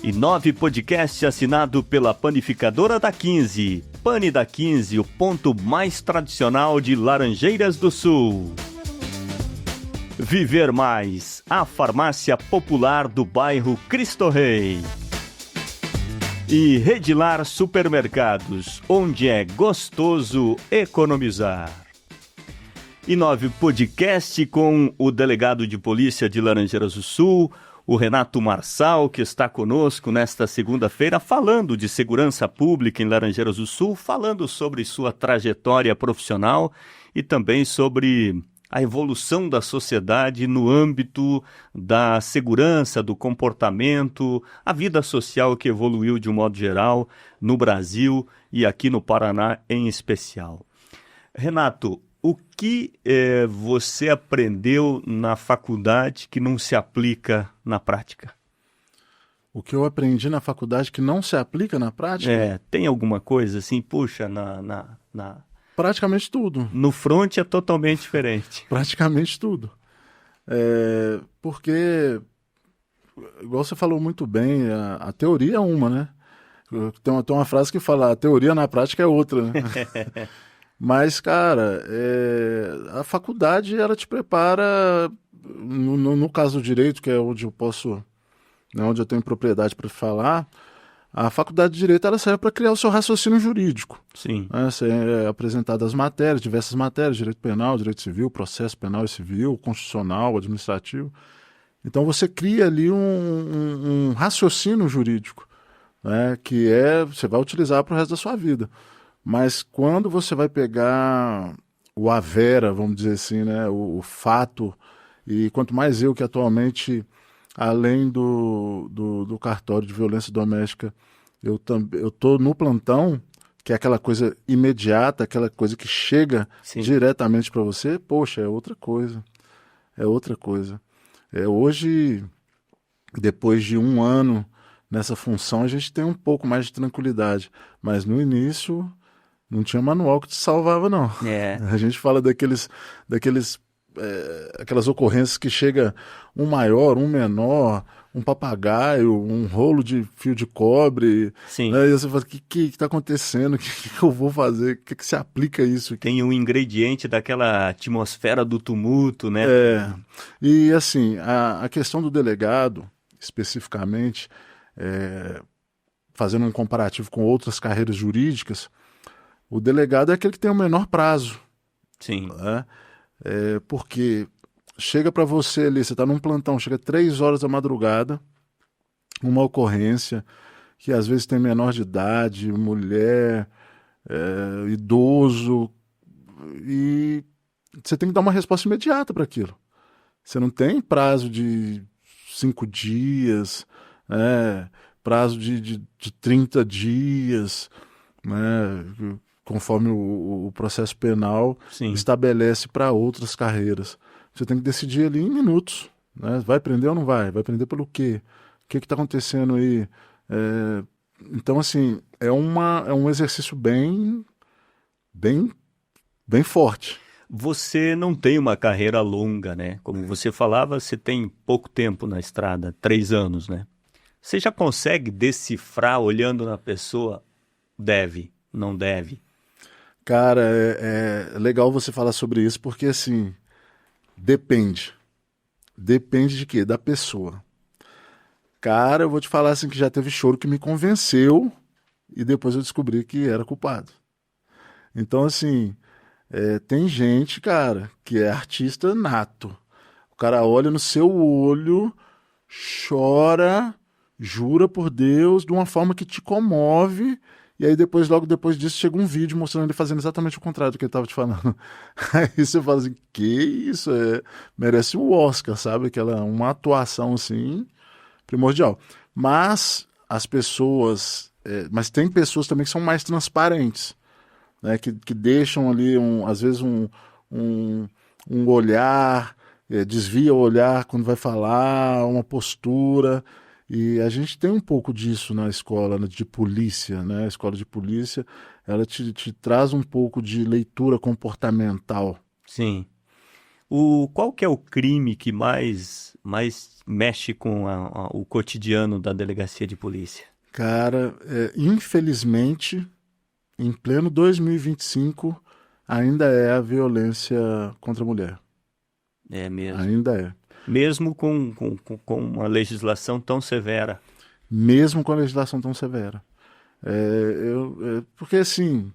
Inove Podcast assinado pela Panificadora da 15. Pane da 15, o ponto mais tradicional de Laranjeiras do Sul. Viver Mais, a farmácia popular do bairro Cristo Rei. E Redilar Supermercados, onde é gostoso economizar. Inove Podcast com o delegado de polícia de Laranjeiras do Sul, o Renato Marçal, que está conosco nesta segunda-feira, falando de segurança pública em Laranjeiras do Sul, falando sobre sua trajetória profissional e também sobre a evolução da sociedade no âmbito da segurança, do comportamento, a vida social que evoluiu de um modo geral no Brasil e aqui no Paraná em especial. Renato, o que você aprendeu na faculdade que não se aplica na prática? O que eu aprendi na faculdade que não se aplica na prática? Tem alguma coisa assim, puxa, Praticamente tudo. no front é totalmente diferente. Praticamente tudo. Porque, igual você falou muito bem, a teoria é uma, né? Tem uma frase que fala, a teoria na prática é outra, né? Mas, cara, a faculdade, ela te prepara, no caso do direito, que é onde eu posso, né, onde eu tenho propriedade para falar, a faculdade de direito, ela serve para criar o seu raciocínio jurídico. Sim. Né? Você é apresentado as matérias, diversas matérias, direito penal, direito civil, processo penal e civil, constitucional, administrativo. Então você cria ali um raciocínio jurídico, né, que você vai utilizar para o resto da sua vida. Mas quando você vai pegar o a vera, vamos dizer assim, né, o fato, e quanto mais eu que atualmente, além do cartório de violência doméstica, eu estou no plantão, que é aquela coisa imediata, aquela coisa que chega Sim. diretamente para você, poxa, é outra coisa. É outra coisa. Hoje, depois de 1 ano nessa função, a gente tem um pouco mais de tranquilidade. Mas no início, não tinha manual que te salvava, não. A gente fala aquelas ocorrências que chega um maior, um menor, um papagaio, um rolo de fio de cobre. Sim. Né? E você fala, o que está acontecendo? O que eu vou fazer? O que se aplica isso? Tem um ingrediente daquela atmosfera do tumulto, né? E assim, a questão do delegado, especificamente, fazendo um comparativo com outras carreiras jurídicas, o delegado é aquele que tem o menor prazo. Sim. Né? Porque chega para você ali, você está num plantão, chega 3 horas da madrugada, uma ocorrência que às vezes tem menor de idade, mulher, idoso, e você tem que dar uma resposta imediata para aquilo. Você não tem prazo de 5 dias, né? Prazo de 30 dias, né? Conforme o processo penal Sim. estabelece para outras carreiras. Você tem que decidir ali em minutos, né? Vai prender ou não vai? Vai prender pelo quê? O que está acontecendo aí? É, então, assim, é um exercício bem, bem forte. Você não tem uma carreira longa, né? Como você falava, você tem pouco tempo na estrada, 3 anos, né? Você já consegue decifrar olhando na pessoa, deve, não deve? Cara, é legal você falar sobre isso porque, assim, depende. Depende de quê? Da pessoa. Cara, eu vou te falar assim que já teve choro que me convenceu e depois eu descobri que era culpado. Então, assim, tem gente, cara, que é artista nato. O cara olha no seu olho, chora, jura por Deus, de uma forma que te comove, e aí depois, logo depois disso, chega um vídeo mostrando ele fazendo exatamente o contrário do que ele estava te falando. Aí você fala assim, que isso? Merece o Oscar, sabe? Uma atuação assim primordial. Mas tem pessoas também que são mais transparentes, né? Que deixam ali, às vezes, um, um olhar, desvia o olhar quando vai falar, uma postura. E a gente tem um pouco disso na escola, né, de polícia, né? A escola de polícia, ela te traz um pouco de leitura comportamental. Sim. Qual que é o crime que mais mexe com o cotidiano da delegacia de polícia? Cara, infelizmente, em pleno 2025, ainda é a violência contra a mulher. É mesmo. Ainda é. Mesmo com uma legislação tão severa. Mesmo com a legislação tão severa. Porque, assim,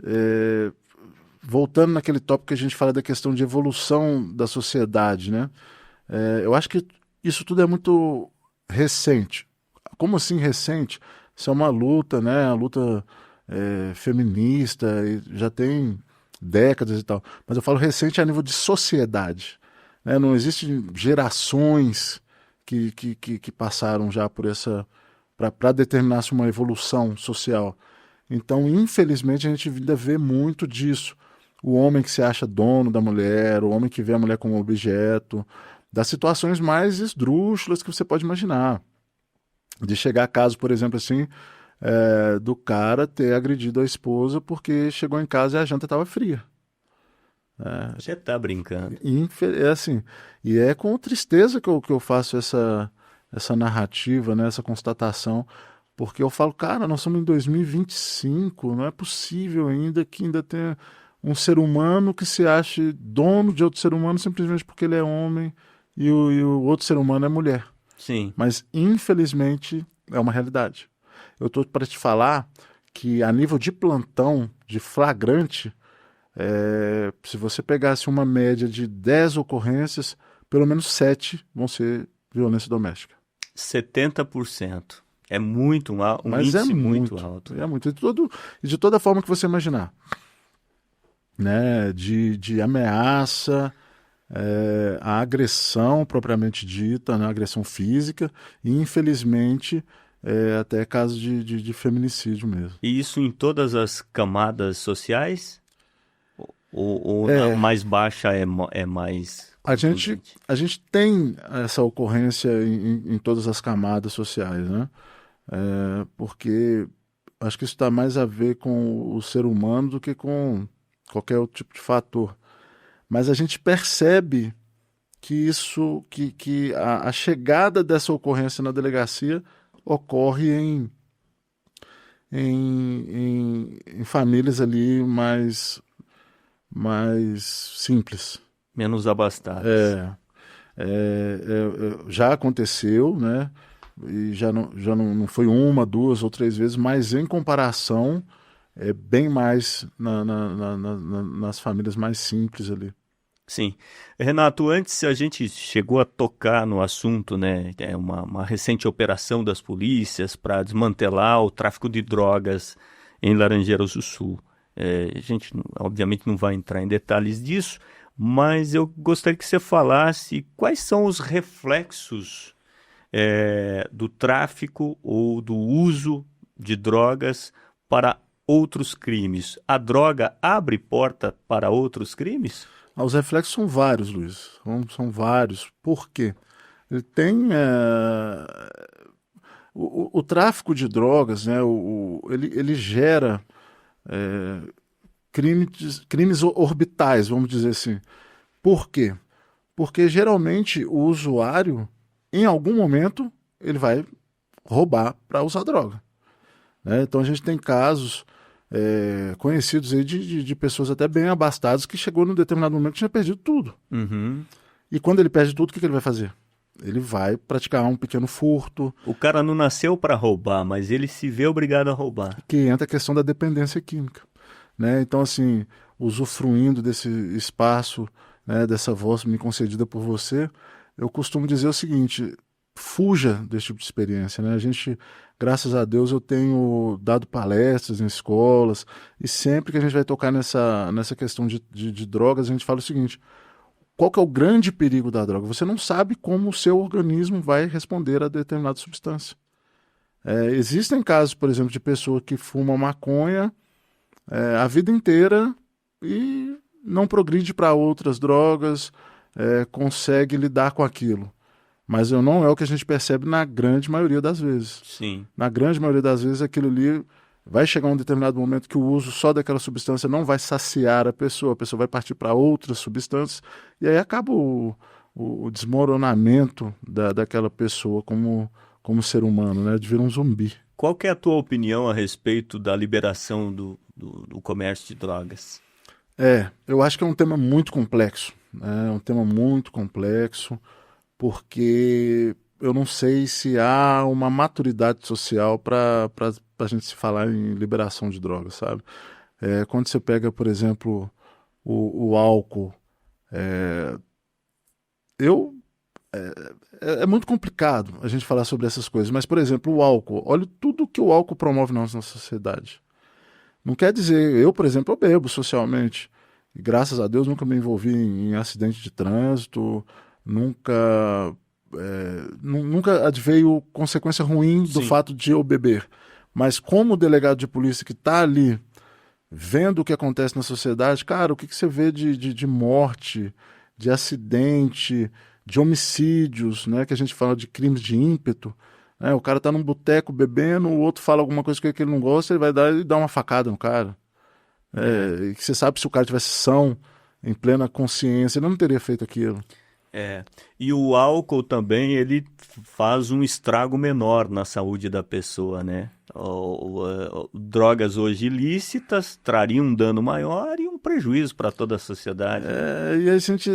é, voltando naquele tópico que a gente fala da questão de evolução da sociedade, né? Eu acho que isso tudo é muito recente. Como assim recente? Isso é uma luta, né? A luta feminista, e já tem décadas e tal. Mas eu falo recente a nível de sociedade, né? Não existem gerações que passaram já por essa para determinar-se uma evolução social. Então, infelizmente, a gente ainda vê muito disso. O homem que se acha dono da mulher, o homem que vê a mulher como objeto, das situações mais esdrúxulas que você pode imaginar. De chegar a caso, por exemplo, assim, do cara ter agredido a esposa porque chegou em casa e a janta estava fria. Você tá brincando. É assim, e é com tristeza que eu faço essa narrativa, né, essa constatação, porque eu falo, cara, nós estamos em 2025, não é possível ainda que ainda tenha um ser humano que se ache dono de outro ser humano simplesmente porque ele é homem e o outro ser humano é mulher. Sim. Mas, infelizmente, é uma realidade. Eu estou para te falar que, a nível de plantão, de flagrante, se você pegasse uma média de 10 ocorrências, pelo menos 7 vão ser violência doméstica. 70%. É muito um Mas índice muito alto. É muito. De toda forma que você imaginar. Né? De ameaça, a agressão propriamente dita, né? A agressão física, e infelizmente até casos de feminicídio mesmo. E isso em todas as camadas sociais? Ou a É, mais baixa é mais a gente, contundente? a gente tem essa ocorrência em todas as camadas sociais, né? Porque acho que isso está mais a ver com o ser humano do que com qualquer outro tipo de fator. Mas a gente percebe que a chegada dessa ocorrência na delegacia ocorre em famílias ali mais simples. Menos abastadas. É, já aconteceu, né? E já não foi uma, duas ou três vezes, mas em comparação é bem mais nas famílias mais simples ali. Sim. Renato, antes a gente chegou a tocar no assunto, né? É uma recente operação das polícias para desmantelar o tráfico de drogas em Laranjeiras do Sul. A gente, obviamente, não vai entrar em detalhes disso, mas eu gostaria que você falasse quais são os reflexos do tráfico ou do uso de drogas para outros crimes. A droga abre porta para outros crimes? Os reflexos são vários, Luiz. São vários. Por quê? Ele tem o tráfico de drogas, né? Ele gera crimes orbitais, vamos dizer assim. Por quê? Porque geralmente o usuário, em algum momento, ele vai roubar para usar droga, né? Então a gente tem casos conhecidos aí de pessoas até bem abastadas que chegou num determinado momento que tinha perdido tudo. Uhum. E quando ele perde tudo, o que ele vai fazer? Ele vai praticar um pequeno furto. O cara não nasceu para roubar, mas ele se vê obrigado a roubar. Que entra a questão da dependência química, né? Então, assim, usufruindo desse espaço, né, dessa voz me concedida por você, eu costumo dizer o seguinte: fuja desse tipo de experiência, né? A gente, graças a Deus, eu tenho dado palestras em escolas, e sempre que a gente vai tocar nessa questão de drogas, a gente fala o seguinte: qual que é o grande perigo da droga? Você não sabe como o seu organismo vai responder a determinada substância. Existem casos, por exemplo, de pessoa que fuma maconha a vida inteira e não progride para outras drogas, consegue lidar com aquilo. Mas não é o que a gente percebe na grande maioria das vezes. Sim. Na grande maioria das vezes, aquilo ali vai chegar um determinado momento que o uso só daquela substância não vai saciar a pessoa vai partir para outras substâncias, e aí acaba o desmoronamento daquela pessoa como ser humano, né? De virar um zumbi. Qual que é a tua opinião a respeito da liberação do comércio de drogas? Eu acho que é um tema muito complexo, né? É um tema muito complexo, porque eu não sei se há uma maturidade social para a gente se falar em liberação de drogas, sabe? Quando você pega, por exemplo, o álcool, é muito complicado a gente falar sobre essas coisas, mas, por exemplo, o álcool, olha tudo que o álcool promove na nossa sociedade. Não quer dizer, eu, por exemplo, eu bebo socialmente, e graças a Deus nunca me envolvi em acidente de trânsito, nunca adveio consequência ruim do Sim. fato de eu beber. Mas como delegado de polícia que está ali vendo o que acontece na sociedade, cara, o que você vê de morte, de acidente, de homicídios, né, que a gente fala de crimes de ímpeto, né? O cara está num boteco bebendo, o outro fala alguma coisa que ele não gosta, ele vai dar uma facada no cara. E que você sabe, se o cara tivesse são, em plena consciência, ele não teria feito aquilo. E o álcool também, ele faz um estrago menor na saúde da pessoa, né? Drogas hoje ilícitas trariam um dano maior e um prejuízo para toda a sociedade. E a gente,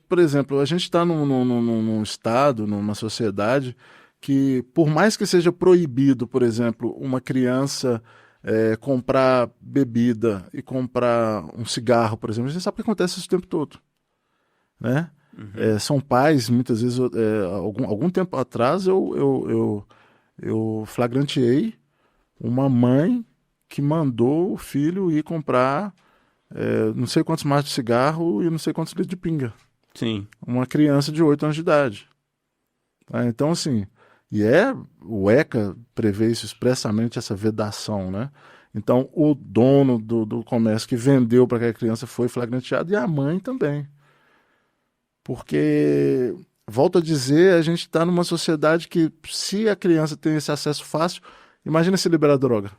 por exemplo, a gente está num estado, numa sociedade que, por mais que seja proibido, por exemplo, uma criança comprar bebida e comprar um cigarro, por exemplo, a gente sabe que acontece isso o tempo todo, né? Uhum. São pais, muitas vezes, algum tempo atrás eu flagranteei uma mãe que mandou o filho ir comprar não sei quantos maços de cigarro e não sei quantos litros de pinga. Sim. Uma criança de 8 anos de idade. Então, assim, o ECA prevê isso expressamente, essa vedação, né? Então, o dono do comércio que vendeu para aquela criança foi flagranteado e a mãe também. Porque, volto a dizer, a gente está numa sociedade que, se a criança tem esse acesso fácil, imagina se liberar droga.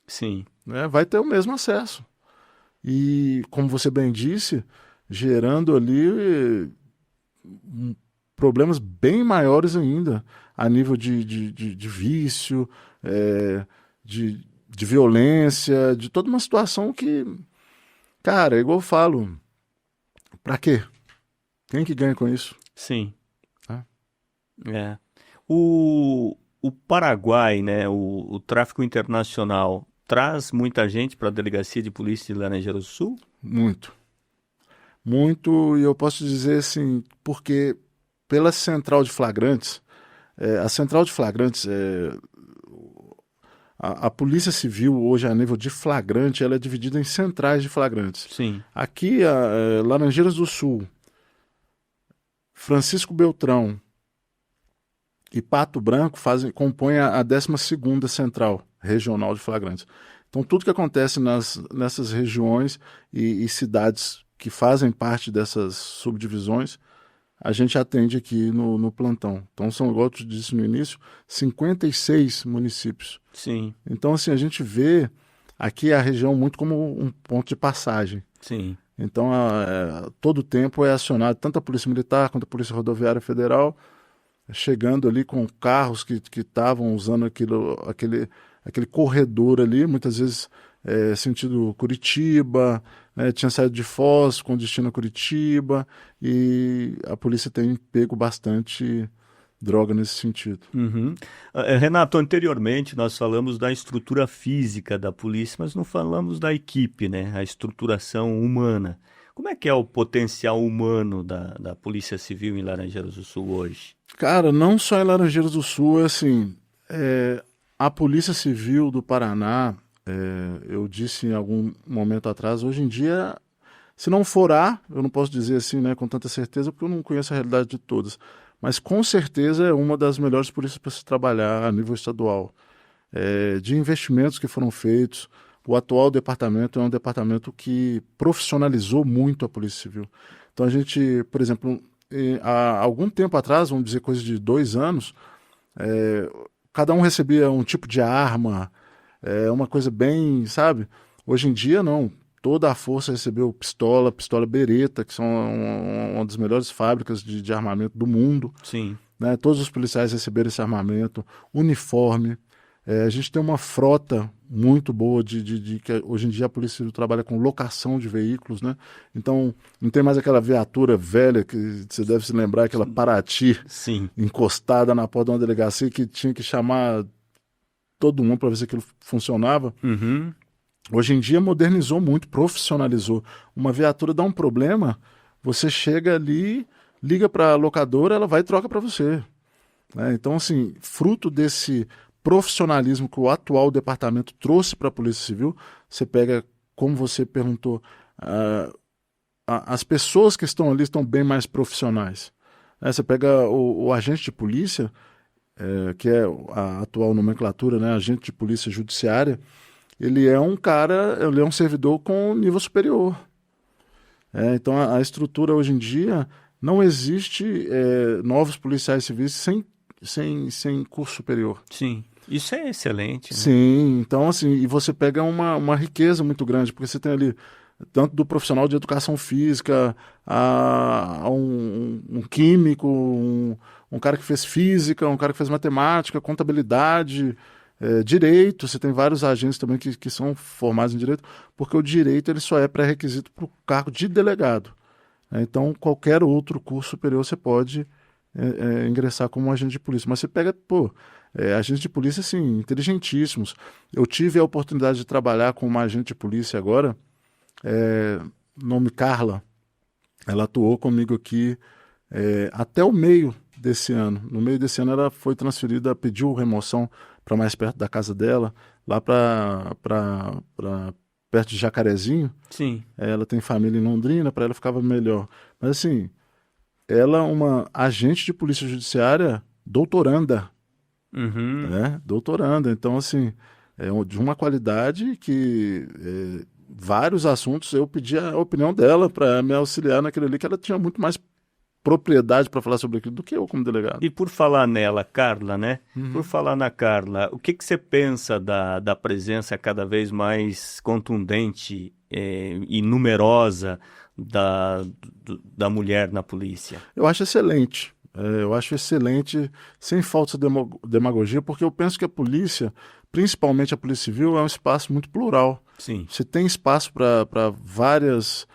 Sim. Né? Vai ter o mesmo acesso. E, como você bem disse, gerando ali problemas bem maiores ainda, a nível de vício, de violência, de toda uma situação que, cara, é igual eu falo, pra quê? Quem que ganha com isso? Sim. O Paraguai, né, o tráfico internacional, traz muita gente para a delegacia de polícia de Laranjeiras do Sul? Muito. Muito, e eu posso dizer assim, porque pela central de flagrantes, a central de flagrantes, a Polícia Civil hoje, a nível de flagrante, ela é dividida em centrais de flagrantes. Sim. Aqui, Laranjeiras do Sul, Francisco Beltrão e Pato Branco compõem a 12ª Central Regional de Flagrantes. Então, tudo que acontece nessas regiões e cidades que fazem parte dessas subdivisões, a gente atende aqui no plantão. Então, são, igual eu te disse no início, 56 municípios. Sim. Então, assim, a gente vê aqui a região muito como um ponto de passagem. Sim. Então, todo tempo é acionado tanto a Polícia Militar quanto a Polícia Rodoviária Federal, chegando ali com carros que estavam usando aquele corredor ali, muitas vezes sentido Curitiba, né, tinha saído de Foz com destino a Curitiba, e a polícia tem pego bastante droga nesse sentido. Uhum. Renato, anteriormente nós falamos da estrutura física da polícia, mas não falamos da equipe, né? A estruturação humana. Como é que é o potencial humano da Polícia Civil em Laranjeiras do Sul hoje? Cara, não só em Laranjeiras do Sul, assim, a Polícia Civil do Paraná, eu disse em algum momento atrás, hoje em dia, se não for eu não posso dizer assim, né, com tanta certeza, porque eu não conheço a realidade de todas, mas com certeza é uma das melhores polícias para se trabalhar a nível estadual. De investimentos que foram feitos, o atual departamento é um departamento que profissionalizou muito a Polícia Civil. Então a gente, por exemplo, há algum tempo atrás, vamos dizer coisa de 2 anos, cada um recebia um tipo de arma, uma coisa bem, sabe? Hoje em dia, não. Toda a força recebeu pistola Beretta, que são uma das melhores fábricas de armamento do mundo. Sim. Né? Todos os policiais receberam esse armamento, uniforme. A gente tem uma frota muito boa que hoje em dia a Polícia Civil trabalha com locação de veículos, né? Então, não tem mais aquela viatura velha que você deve se lembrar, aquela Paraty. Sim. Encostada na porta de uma delegacia que tinha que chamar todo mundo para ver se aquilo funcionava. Uhum. Hoje em dia modernizou muito, profissionalizou. Uma viatura dá um problema, você chega ali, liga para a locadora, ela vai e troca para você. Né? Então, assim, fruto desse profissionalismo que o atual departamento trouxe para a Polícia Civil, você pega, como você perguntou, as pessoas que estão ali estão bem mais profissionais. Você pega o agente de polícia, que é a atual nomenclatura, né, agente de polícia judiciária, ele é um servidor com nível superior. Então a estrutura hoje em dia não existe novos policiais civis sem curso superior. Sim, isso é excelente. Né? Sim, então assim, e você pega uma riqueza muito grande, porque você tem ali tanto do profissional de educação física, a um químico, um cara que fez física, um cara que fez matemática, contabilidade, direito. Você tem vários agentes também que são formados em direito, porque o direito ele só é pré-requisito para o cargo de delegado. Então, qualquer outro curso superior você pode ingressar como agente de polícia. Mas você pega, agentes de polícia, assim, inteligentíssimos. Eu tive a oportunidade de trabalhar com uma agente de polícia agora, nome Carla. Ela atuou comigo aqui até o meio desse ano. No meio desse ano ela foi transferida, pediu remoção para mais perto da casa dela, lá para perto de Jacarezinho. Sim. Ela tem família em Londrina, para ela ficava melhor. Mas assim, ela é uma agente de polícia judiciária doutoranda. Uhum. Doutoranda. Então, assim, de uma qualidade que vários assuntos eu pedi a opinião dela para me auxiliar naquele ali, que ela tinha muito mais propriedade para falar sobre aquilo do que eu como delegado. E por falar nela, Carla, né? Uhum. Por falar na Carla, o que você pensa da presença cada vez mais contundente e numerosa da mulher na polícia? Eu acho excelente. Eu acho excelente, sem falsa demagogia, porque eu penso que a polícia, principalmente a Polícia Civil, é um espaço muito plural. Sim. Você tem espaço para vários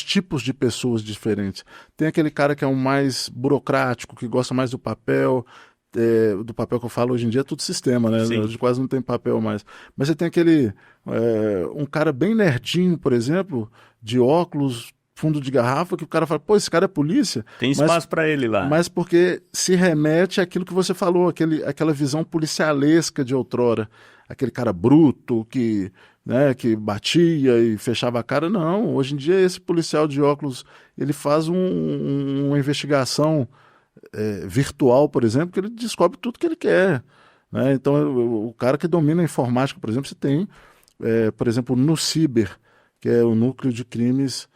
tipos de pessoas diferentes. Tem aquele cara que é um mais burocrático, que gosta mais do papel que eu falo hoje em dia é tudo sistema, né? Sim. Hoje quase não tem papel mais. Mas você tem aquele, um cara bem nerdinho, por exemplo, de óculos, fundo de garrafa, que o cara fala, esse cara é polícia. Tem espaço para ele lá. Mas porque se remete àquilo que você falou, aquela visão policialesca de outrora. Aquele cara bruto que batia e fechava a cara. Não, hoje em dia esse policial de óculos, ele faz uma investigação virtual, por exemplo, que ele descobre tudo que ele quer, né? Então, o cara que domina a informática, por exemplo, você tem, por exemplo, no Ciber, que é o núcleo de crimes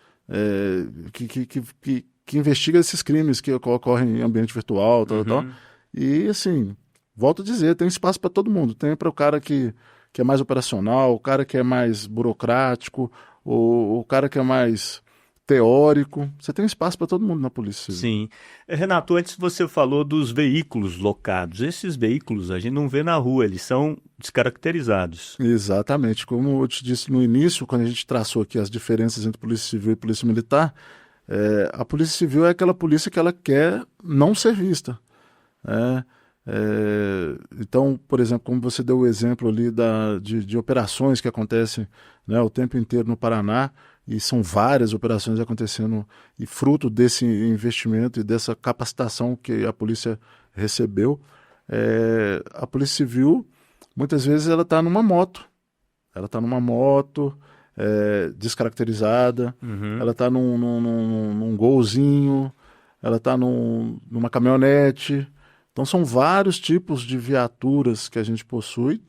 que investiga esses crimes que ocorrem em ambiente virtual, tal. E, assim, volto a dizer, tem espaço para todo mundo. Tem para o cara que é mais operacional, o cara que é mais burocrático, o cara que é mais teórico. Você tem espaço para todo mundo na Polícia Civil. Sim. Renato, antes você falou dos veículos locados. Esses veículos a gente não vê na rua, eles são descaracterizados. Exatamente. Como eu te disse no início, quando a gente traçou aqui as diferenças entre Polícia Civil e Polícia Militar, a Polícia Civil é aquela polícia que ela quer não ser vista. Então, por exemplo, como você deu o exemplo ali de operações que acontecem, né, o tempo inteiro no Paraná, e são várias operações acontecendo, e fruto desse investimento e dessa capacitação que a polícia recebeu, a Polícia Civil, muitas vezes, ela está numa moto. Ela está numa moto descaracterizada, ela está num golzinho, ela está numa caminhonete. Então, são vários tipos de viaturas que a gente possui,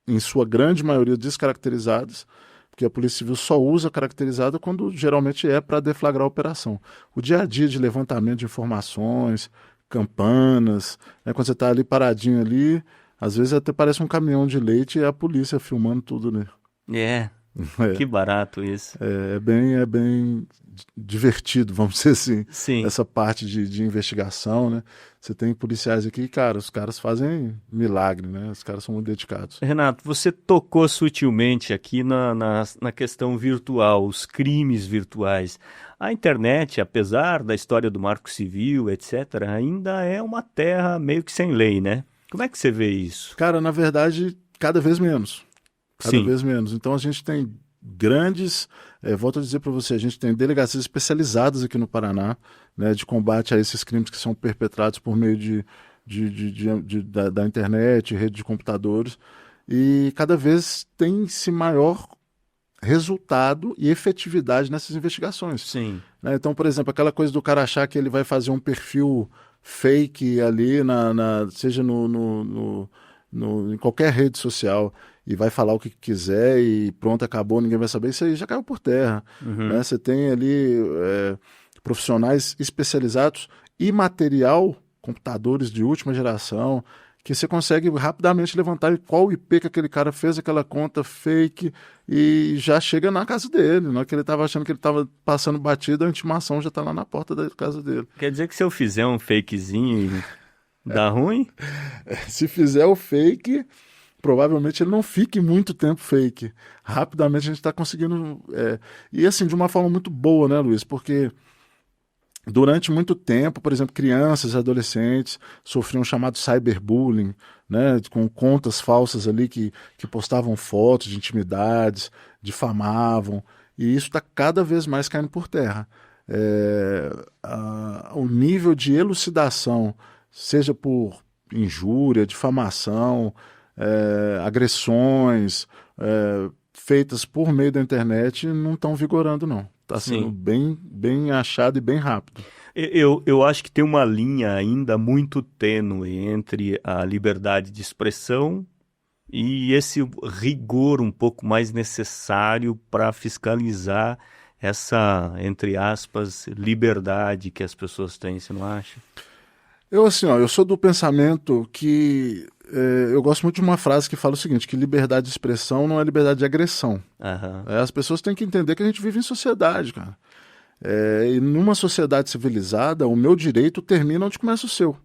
em sua grande maioria descaracterizadas, porque a Polícia Civil só usa caracterizada quando geralmente é para deflagrar a operação. O dia a dia de levantamento de informações, campanas, né, quando você está ali paradinho ali, às vezes até parece um caminhão de leite e é a polícia filmando tudo, né? Que barato isso. É bem divertido, vamos dizer assim, Sim. essa parte de investigação, né? Você tem policiais aqui, cara, os caras fazem milagre, né? Os caras são muito dedicados. Renato, você tocou sutilmente aqui na questão virtual, os crimes virtuais. A internet, apesar da história do Marco Civil, etc., ainda é uma terra meio que sem lei, né? Como é que você vê isso? Cara, na verdade, cada vez menos. Cada vez menos. Então a gente tem grandes, volto a dizer para você, a gente tem delegacias especializadas aqui no Paraná, né, de combate a esses crimes que são perpetrados por meio da internet, rede de computadores, e cada vez tem-se maior resultado e efetividade nessas investigações. Sim. Né? Então, por exemplo, aquela coisa do cara achar que ele vai fazer um perfil fake ali, seja em qualquer rede social, e vai falar o que quiser e pronto, acabou, ninguém vai saber, isso aí já caiu por terra. Né? Você tem ali profissionais especializados e material, computadores de última geração, que você consegue rapidamente levantar qual IP que aquele cara fez, aquela conta fake, e já chega na casa dele. Na hora que ele estava achando que ele estava passando batido, a intimação já está lá na porta da casa dele. Quer dizer que se eu fizer um fakezinho, dá ruim? Se fizer o fake, provavelmente ele não fique muito tempo fake. Rapidamente a gente está conseguindo... E assim, de uma forma muito boa, né, Luiz? Porque durante muito tempo, por exemplo, crianças e adolescentes sofriam chamado cyberbullying, né, com contas falsas ali que postavam fotos de intimidades, difamavam, e isso está cada vez mais caindo por terra. O nível de elucidação, seja por injúria, difamação, agressões feitas por meio da internet não estão vigorando, não. Está sendo bem achado e bem rápido. Eu acho que tem uma linha ainda muito tênue entre a liberdade de expressão e esse rigor um pouco mais necessário para fiscalizar essa, entre aspas, liberdade que as pessoas têm, você não acha? Eu sou do pensamento que eu gosto muito de uma frase que fala o seguinte, que liberdade de expressão não é liberdade de agressão. As pessoas têm que entender que a gente vive em sociedade, cara. E numa sociedade civilizada, o meu direito termina onde começa o seu.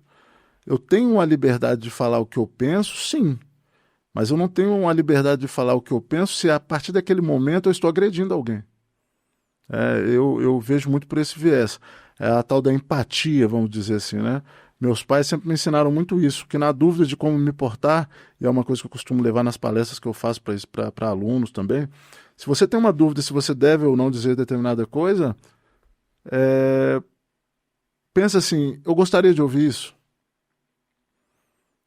Eu tenho a liberdade de falar o que eu penso, sim. Mas eu não tenho a liberdade de falar o que eu penso se a partir daquele momento eu estou agredindo alguém. Eu vejo muito por esse viés. É a tal da empatia, vamos dizer assim, né? Meus pais sempre me ensinaram muito isso, que na dúvida de como me portar, e é uma coisa que eu costumo levar nas palestras que eu faço para alunos também, se você tem uma dúvida se você deve ou não dizer determinada coisa, pensa assim, eu gostaria de ouvir isso.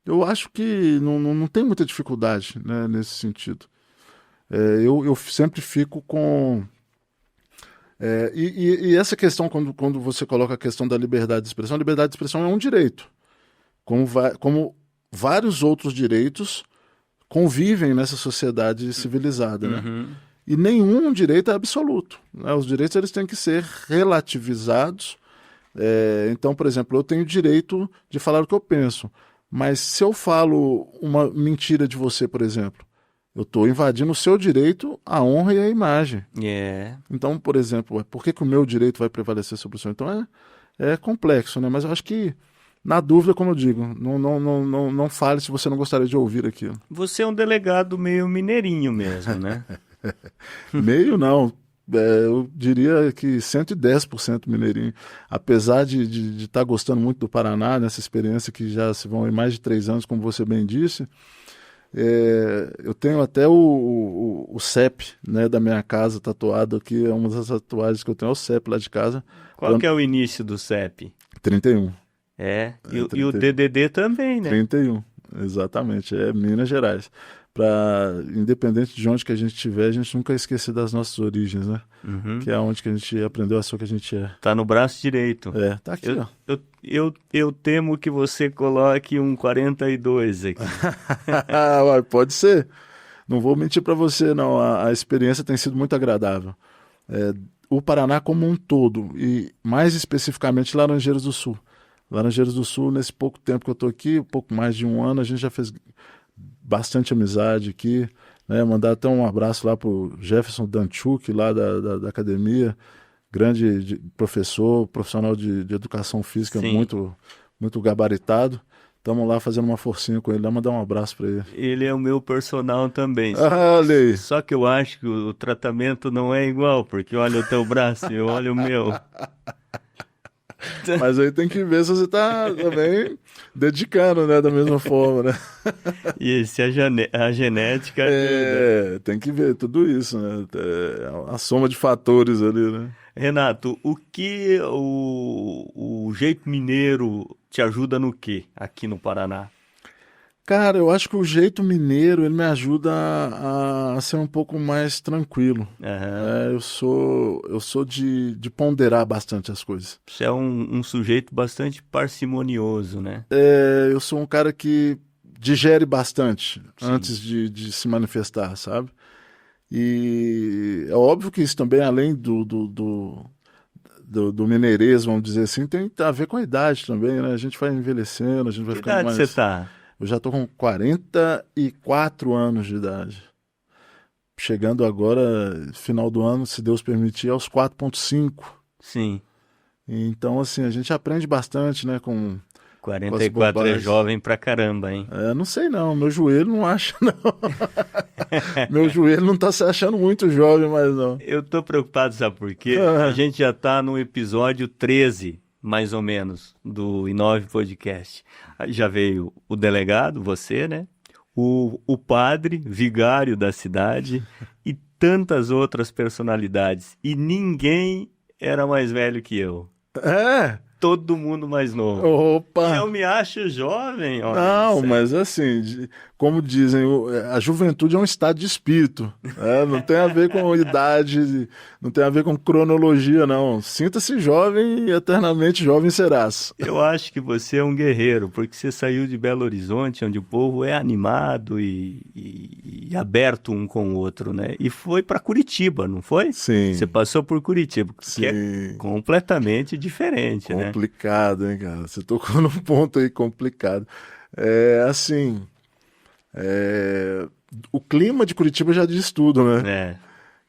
Eu acho que não tem muita dificuldade, né, nesse sentido. Eu sempre fico com... E essa questão, quando você coloca a questão da liberdade de expressão, a liberdade de expressão é um direito, como vários outros direitos convivem nessa sociedade civilizada, né? Uhum. E nenhum direito é absoluto, né? Os direitos eles têm que ser relativizados. Então, por exemplo, eu tenho direito de falar o que eu penso, mas se eu falo uma mentira de você, por exemplo, eu estou invadindo o seu direito, a honra e a imagem. Então, por exemplo, por que o meu direito vai prevalecer sobre o seu? Então é complexo, né? Mas eu acho que, na dúvida, como eu digo, não fale se você não gostaria de ouvir aquilo. Você é um delegado meio mineirinho mesmo, né? Meio não. Eu diria que 110% mineirinho. Apesar de estar gostando muito do Paraná, nessa experiência que já se vão em mais de 3 anos, como você bem disse, eu tenho até o CEP, né, da minha casa tatuado aqui. É uma das tatuagens que eu tenho, é o CEP lá de casa. Qual que é o início do CEP? 31. E o DDD também, né? 31, exatamente. É Minas Gerais. Independente de onde que a gente estiver, a gente nunca esquecer das nossas origens, né? Uhum. Que é onde que a gente aprendeu a ser o que a gente é. Tá no braço direito. Tá aqui, ó. Eu temo que você coloque um 42 aqui. Pode ser. Não vou mentir para você, não. A experiência tem sido muito agradável. O Paraná como um todo, e mais especificamente Laranjeiras do Sul. Laranjeiras do Sul, nesse pouco tempo que eu estou aqui, pouco mais de 1 ano, a gente já fez bastante amizade aqui, né? Mandar até um abraço lá pro Jefferson Danchuk, lá da academia, grande profissional de educação física, muito, muito gabaritado. Estamos lá fazendo uma forcinha com ele, lá mandar um abraço para ele. Ele é o meu personal também. Olha aí. Só que eu acho que o tratamento não é igual, porque olha o teu braço e olha o meu. Mas aí tem que ver se você está também dedicando, né, da mesma forma, né? E se a genética ajuda. Tem que ver tudo isso, né? A soma de fatores ali, né? Renato, o que o jeito mineiro te ajuda no quê aqui no Paraná? Cara, eu acho que o jeito mineiro, ele me ajuda a ser um pouco mais tranquilo. Uhum. Eu sou de ponderar bastante as coisas. Você é um sujeito bastante parcimonioso, né? Eu sou um cara que digere bastante Sim. antes de se manifestar, sabe? E é óbvio que isso também, além do mineirismo, vamos dizer assim, tem a ver com a idade também, né? A gente vai envelhecendo, a gente vai Que ficando idade mais... você tá? Eu já tô com 44 anos de idade. Chegando agora, final do ano, se Deus permitir, aos 4,5. Sim. Então, assim, a gente aprende bastante, né, com 44 é jovem pra caramba, hein? Não sei não, meu joelho não acha não. Meu joelho não tá se achando muito jovem mais não. Eu tô preocupado, sabe por quê? A gente já tá no episódio 13, mais ou menos, do I9 Podcast. Já veio o delegado, você, né? O padre, vigário da cidade e tantas outras personalidades. E ninguém era mais velho que eu. Todo mundo mais novo. Opa! Eu me acho jovem. Olha, não, mas assim, como dizem, a juventude é um estado de espírito. Não tem a ver com idade, não tem a ver com cronologia, não. Sinta-se jovem e eternamente jovem serás. Eu acho que você é um guerreiro, porque você saiu de Belo Horizonte, onde o povo é animado e aberto um com o outro, né? E foi para Curitiba, não foi? Sim. Você passou por Curitiba, Sim. Que é completamente diferente, né? Complicado, hein, cara? Você tocou num ponto aí complicado. O clima de Curitiba já diz tudo, né?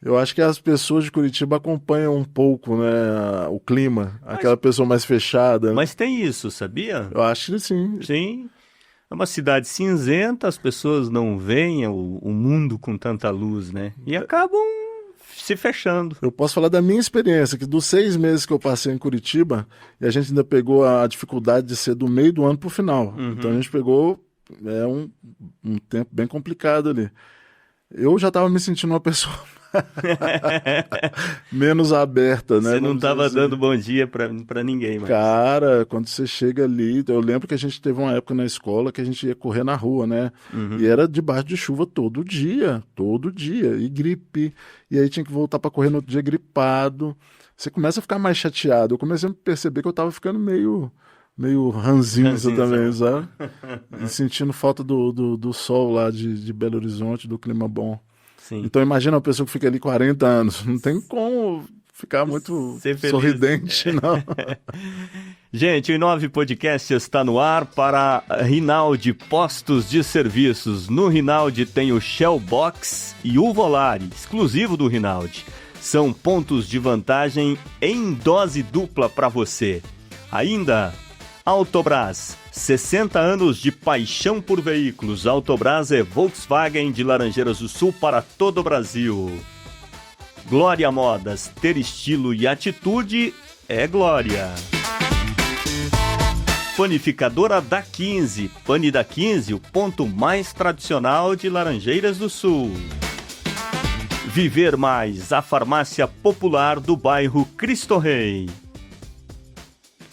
Eu acho que as pessoas de Curitiba acompanham um pouco, né, o clima, aquela pessoa mais fechada. Mas tem isso, sabia? Eu acho que sim. Sim. É uma cidade cinzenta, as pessoas não veem o mundo com tanta luz, né? E acabam se fechando. Eu posso falar da minha experiência, que dos 6 meses que eu passei em Curitiba, e a gente ainda pegou a dificuldade de ser do meio do ano pro final. Então a gente pegou um tempo bem complicado ali. eu já estava me sentindo uma pessoa menos aberta, né? Você não Vamos dizer estava assim. dando bom dia para ninguém mais. Cara, quando você chega ali, eu lembro que a gente teve uma época na escola que a gente ia correr na rua, né? E era debaixo de chuva todo dia, e gripe, e aí tinha que voltar para correr no outro dia gripado. Você começa a ficar mais chateado. Eu comecei a perceber que eu tava ficando meio ranzinza também, sabe? E sentindo falta do sol lá de Belo Horizonte, do clima bom. Sim. Então imagina uma pessoa que fica ali 40 anos, não tem como ficar muito Ser feliz. sorridente, não. Gente, o Inove Podcast está no ar para Rinaldi Postos de Serviços. No Rinaldi tem o Shell Box e o Volare, exclusivo do Rinaldi. São pontos de vantagem em dose dupla para você. Ainda, Autobrás, 60 anos de paixão por veículos. Autobrás é Volkswagen de Laranjeiras do Sul para todo o Brasil. Glória Modas, ter estilo e atitude é glória. Panificadora da 15, Pane da 15, o ponto mais tradicional de Laranjeiras do Sul. Viver Mais, a farmácia popular do bairro Cristo Rei.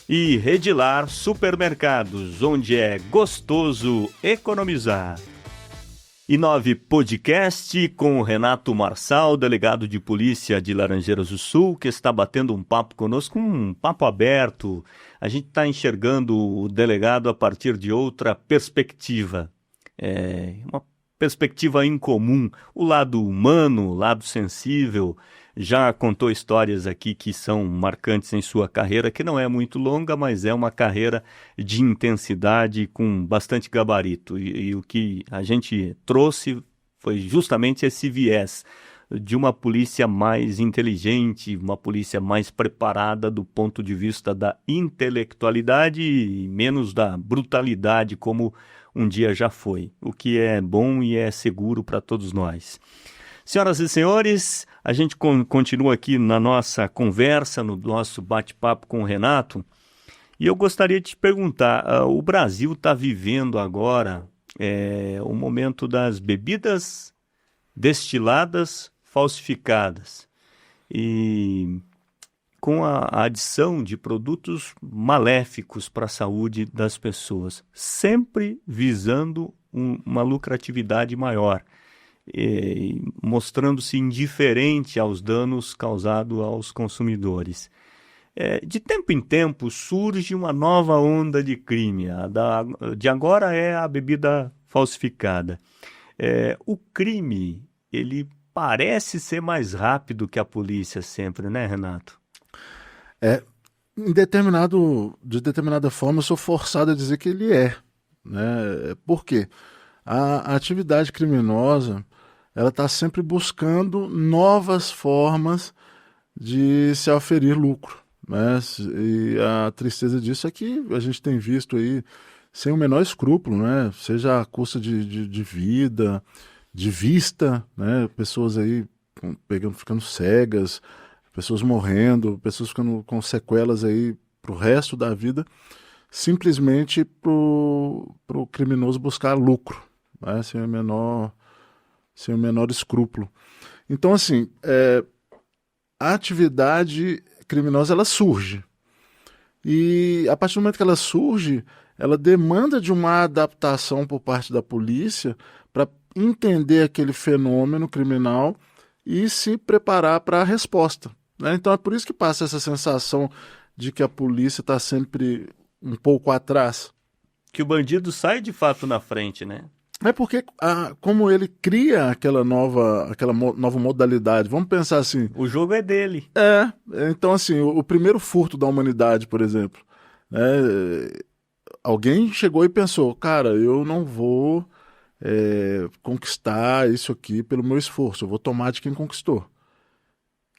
E Redilar Supermercados, onde é gostoso economizar. Inove Podcast com o Renato Marçal, delegado de polícia de Laranjeiras do Sul, que está batendo um papo conosco, um papo aberto. A gente está enxergando o delegado a partir de outra perspectiva. Uma perspectiva incomum, o lado humano, o lado sensível. Já contou histórias aqui que são marcantes em sua carreira, que não é muito longa, mas é uma carreira de intensidade com bastante gabarito. E o que a gente trouxe foi justamente esse viés de uma polícia mais inteligente, uma polícia mais preparada do ponto de vista da intelectualidade e menos da brutalidade, como um dia já foi, o que é bom e é seguro para todos nós. Senhoras e senhores, a gente continua aqui na nossa conversa, no nosso bate-papo com o Renato, e eu gostaria de te perguntar, o Brasil está vivendo agora o momento das bebidas destiladas falsificadas, e com a adição de produtos maléficos para a saúde das pessoas, sempre visando uma lucratividade maior. Mostrando-se indiferente aos danos causados aos consumidores. De tempo em tempo surge uma nova onda de crime. De agora é a bebida falsificada. O crime, ele parece ser mais rápido que a polícia sempre, né, Renato? De determinada forma, eu sou forçado a dizer que ele é. Né? Por quê? A atividade criminosa, ela está sempre buscando novas formas de se oferir lucro, né? E a tristeza disso é que a gente tem visto aí sem o menor escrúpulo, né? Seja a custa de vida, de vista, né? Pessoas aí ficando cegas, pessoas morrendo, pessoas ficando com sequelas aí para o resto da vida, simplesmente para o criminoso buscar lucro. Né, sem o menor escrúpulo. Então, assim, a atividade criminosa, ela surge. E, a partir do momento que ela surge, ela demanda de uma adaptação por parte da polícia para entender aquele fenômeno criminal e se preparar para a resposta. Né? Então, é por isso que passa essa sensação de que a polícia está sempre um pouco atrás. Que o bandido sai de fato na frente, né? É porque, como ele cria aquela nova modalidade, vamos pensar assim... O jogo é dele. Então assim, o primeiro furto da humanidade, por exemplo, né, alguém chegou e pensou, cara, eu não vou conquistar isso aqui pelo meu esforço, eu vou tomar de quem conquistou.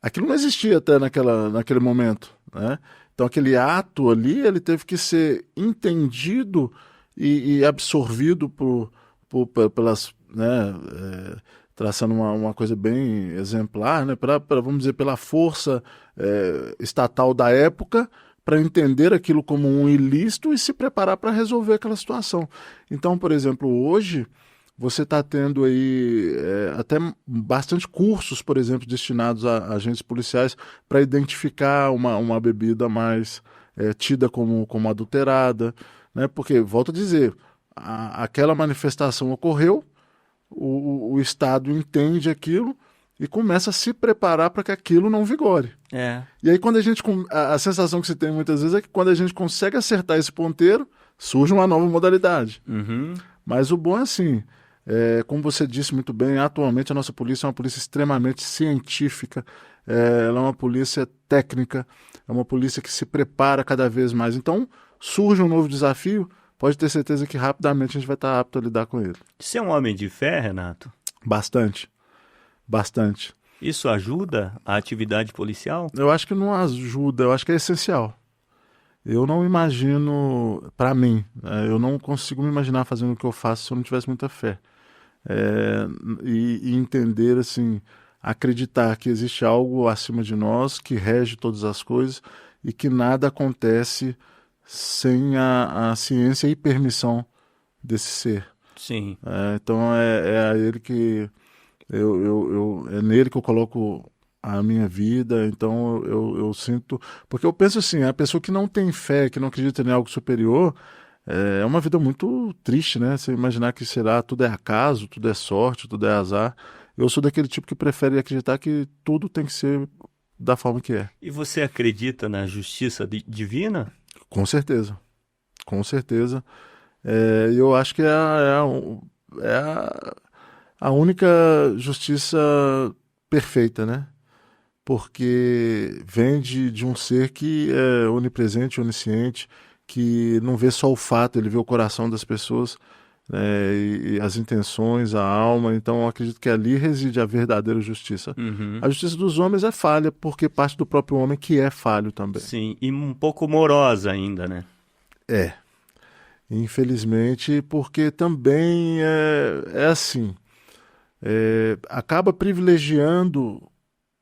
Aquilo não existia até naquele momento, né? Então aquele ato ali, ele teve que ser entendido e absorvido pelas, né, traçando uma coisa bem exemplar, né, vamos dizer, pela força estatal da época, para entender aquilo como um ilícito e se preparar para resolver aquela situação. Então, por exemplo, hoje, você está tendo aí até bastante cursos, por exemplo, destinados a agentes policiais para identificar uma bebida mais tida como adulterada, né? Porque, volto a dizer, aquela manifestação ocorreu, o Estado entende aquilo e começa a se preparar para que aquilo não vigore. E aí quando a sensação que se tem muitas vezes é que quando a gente consegue acertar esse ponteiro, surge uma nova modalidade. Mas o bom é assim, como você disse muito bem, atualmente a nossa polícia é uma polícia extremamente científica, ela é uma polícia técnica, é uma polícia que se prepara cada vez mais. Então, surge um novo desafio, pode ter certeza que rapidamente a gente vai estar apto a lidar com ele. Você é um homem de fé, Renato? Bastante. Isso ajuda a atividade policial? Eu acho que não ajuda, eu acho que é essencial. Eu não imagino, para mim, eu não consigo me imaginar fazendo o que eu faço se eu não tivesse muita fé. E entender, assim, acreditar que existe algo acima de nós, que rege todas as coisas e que nada acontece sem a ciência e permissão desse ser. Sim. Então é a ele que é nele que eu coloco a minha vida. Então eu sinto, porque eu penso assim, a pessoa que não tem fé, que não acredita em algo superior, é uma vida muito triste, né? Você imaginar que será tudo é acaso, tudo é sorte, tudo é azar. Eu sou daquele tipo que prefere acreditar que tudo tem que ser da forma que é. E você acredita na justiça divina? Com certeza, com certeza. Eu acho que a única justiça perfeita, né? Porque vem de um ser que é onipresente, onisciente, que não vê só o fato, ele vê o coração das pessoas, né, e as intenções, a alma. Então eu acredito que ali reside a verdadeira justiça. A justiça dos homens é falha, porque parte do próprio homem que é falho também. Sim, e um pouco morosa ainda, né? Infelizmente, porque também é assim, acaba privilegiando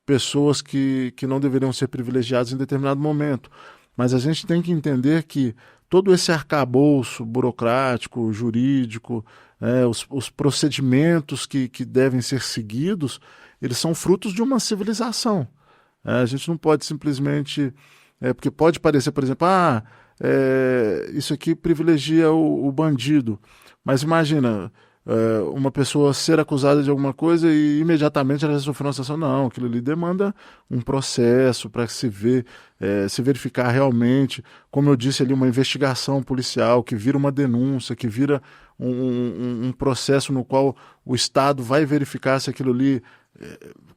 pessoas que não deveriam ser privilegiadas em determinado momento. Mas a gente tem que entender que todo esse arcabouço burocrático, jurídico, os procedimentos que devem ser seguidos, eles são frutos de uma civilização. A gente não pode simplesmente... porque pode parecer, por exemplo, isso aqui privilegia o bandido. Mas imagina... uma pessoa ser acusada de alguma coisa e imediatamente ela sofrer uma sanção. Não, aquilo ali demanda um processo para se verificar realmente, como eu disse ali, uma investigação policial que vira uma denúncia, que vira um processo no qual o Estado vai verificar se aquilo ali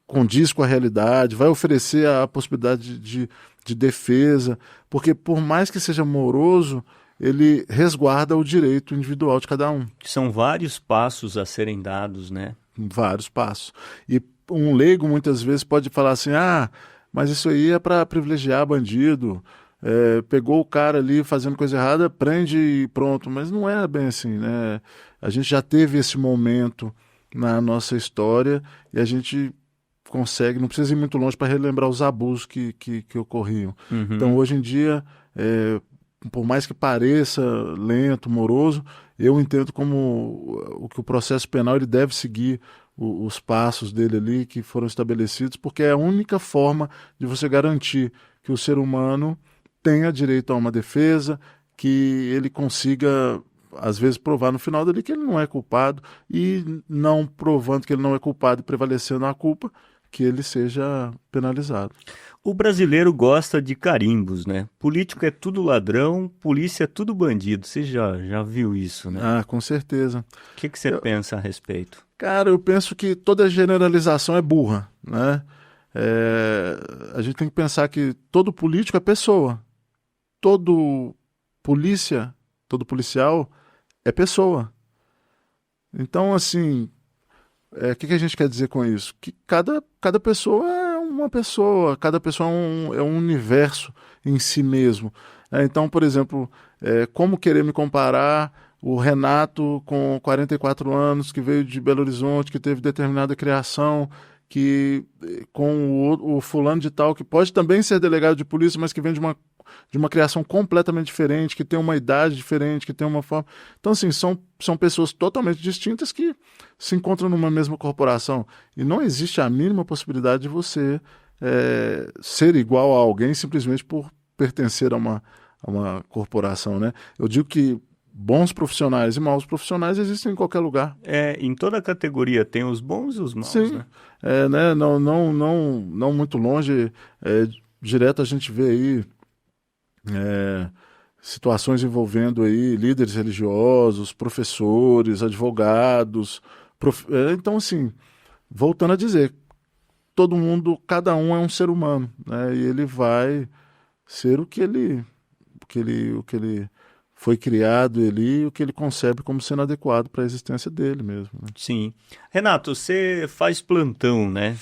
condiz com a realidade, vai oferecer a possibilidade de defesa, porque por mais que seja moroso, ele resguarda o direito individual de cada um. São vários passos a serem dados, né? Vários passos. E um leigo muitas vezes pode falar assim, mas isso aí é para privilegiar bandido, pegou o cara ali fazendo coisa errada, prende e pronto. Mas não é bem assim, né? A gente já teve esse momento na nossa história e a gente consegue, não precisa ir muito longe para relembrar os abusos que ocorriam. Então hoje em dia... por mais que pareça lento, moroso, eu entendo como que o processo penal ele deve seguir os passos dele ali que foram estabelecidos, porque é a única forma de você garantir que o ser humano tenha direito a uma defesa, que ele consiga, às vezes, provar no final dali que ele não é culpado, e não provando que ele não é culpado e prevalecendo a culpa, que ele seja penalizado. O brasileiro gosta de carimbos, né? Político é tudo ladrão, polícia é tudo bandido. Você já viu isso, né? Com certeza. O que você pensa a respeito? Cara, eu penso que toda generalização é burra, né? A gente tem que pensar que todo político é pessoa. Todo policial é pessoa. Então, assim... o que a gente quer dizer com isso? Que cada pessoa é uma pessoa, cada pessoa é um universo em si mesmo. Então, por exemplo, como querer me comparar o Renato com 44 anos, que veio de Belo Horizonte, que teve determinada criação, com o fulano de tal, que pode também ser delegado de polícia, mas que vem de uma criação completamente diferente, que tem uma idade diferente, que tem uma forma... Então, assim, são pessoas totalmente distintas que se encontram numa mesma corporação. E não existe a mínima possibilidade de você ser igual a alguém simplesmente por pertencer a uma corporação, né? Eu digo que bons profissionais e maus profissionais existem em qualquer lugar. Em toda categoria tem os bons e os maus, Sim, né? né? Não muito longe, direto a gente vê aí situações envolvendo aí líderes religiosos, professores, advogados. Então, assim, voltando a dizer, todo mundo, cada um é um ser humano, né? E ele vai ser o que ele foi criado ali, o que ele concebe como sendo adequado para a existência dele mesmo, né? Sim. Renato, você faz plantão, né?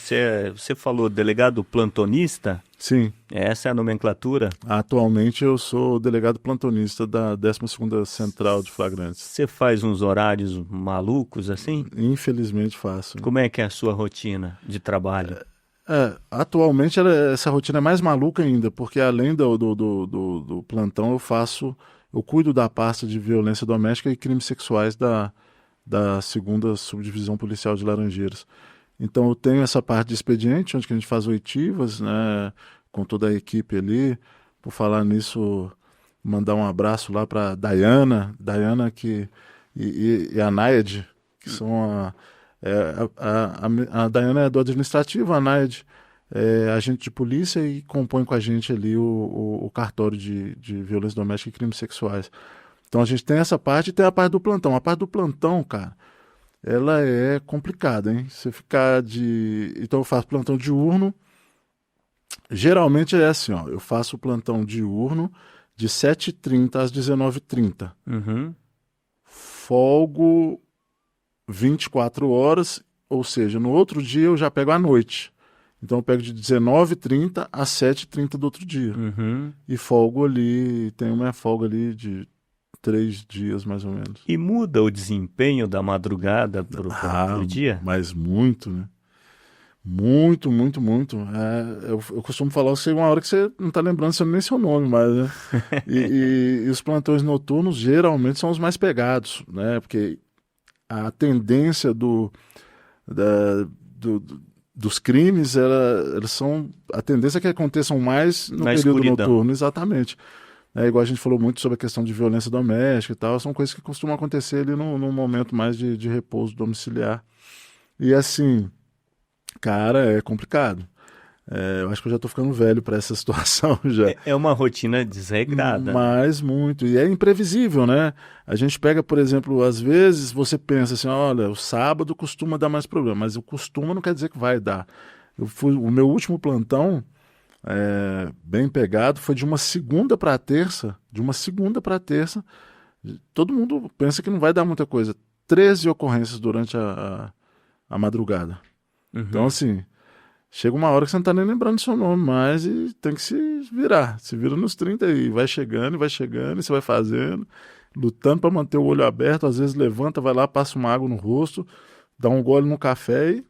Você falou delegado plantonista? Sim. Essa é a nomenclatura? Atualmente eu sou delegado plantonista da 12ª Central de Flagrantes. Você faz uns horários malucos assim? Infelizmente faço. Como é que é a sua rotina de trabalho? Atualmente essa rotina é mais maluca ainda, porque além do plantão eu cuido da pasta de violência doméstica e crimes sexuais da 2ª Subdivisão Policial de Laranjeiras. Então eu tenho essa parte de expediente, onde que a gente faz oitivas, né, com toda a equipe ali. Por falar nisso, mandar um abraço lá para Dayana e a Nayad, que são a Dayana é do administrativo, a Nayad é agente de polícia e compõe com a gente ali o cartório de violência doméstica e crimes sexuais. Então a gente tem essa parte e tem a parte do plantão. A parte do plantão, cara, ela é complicada, hein? Você ficar Então eu faço plantão diurno. Geralmente é assim, ó. Eu faço o plantão diurno de 7h30 às 19h30. Uhum. Folgo 24 horas, ou seja, no outro dia eu já pego à noite. Então eu pego de 19h30 às 7h30 do outro dia. Uhum. E folgo ali, tenho uma folga ali de 3 dias mais ou menos. E muda o desempenho da madrugada pro dia? Mas muito, né? Muito, muito, muito. Eu costumo falar que uma hora que você não está lembrando nem seu nome mais, né? E os plantões noturnos geralmente são os mais pegados, né? Porque a tendência dos crimes, elas são... A tendência é que aconteçam mais no período noturno, exatamente. Igual a gente falou muito sobre a questão de violência doméstica e tal, são coisas que costumam acontecer ali num momento mais de repouso domiciliar. E assim, cara, é complicado. Eu acho que eu já estou ficando velho para essa situação já. É uma rotina desregrada. Mas muito. E é imprevisível, né? A gente pega, por exemplo, às vezes você pensa assim, olha, o sábado costuma dar mais problema, mas o costuma não quer dizer que vai dar. O meu último plantão, bem pegado, foi de uma segunda para terça. Todo mundo pensa que não vai dar muita coisa. 13 ocorrências durante a madrugada. Uhum. Então, assim... Chega uma hora que você não está nem lembrando do seu nome mais e tem que se virar. Se vira nos 30 e vai chegando, e você vai fazendo, lutando para manter o olho aberto. Às vezes levanta, vai lá, passa uma água no rosto, dá um gole no café e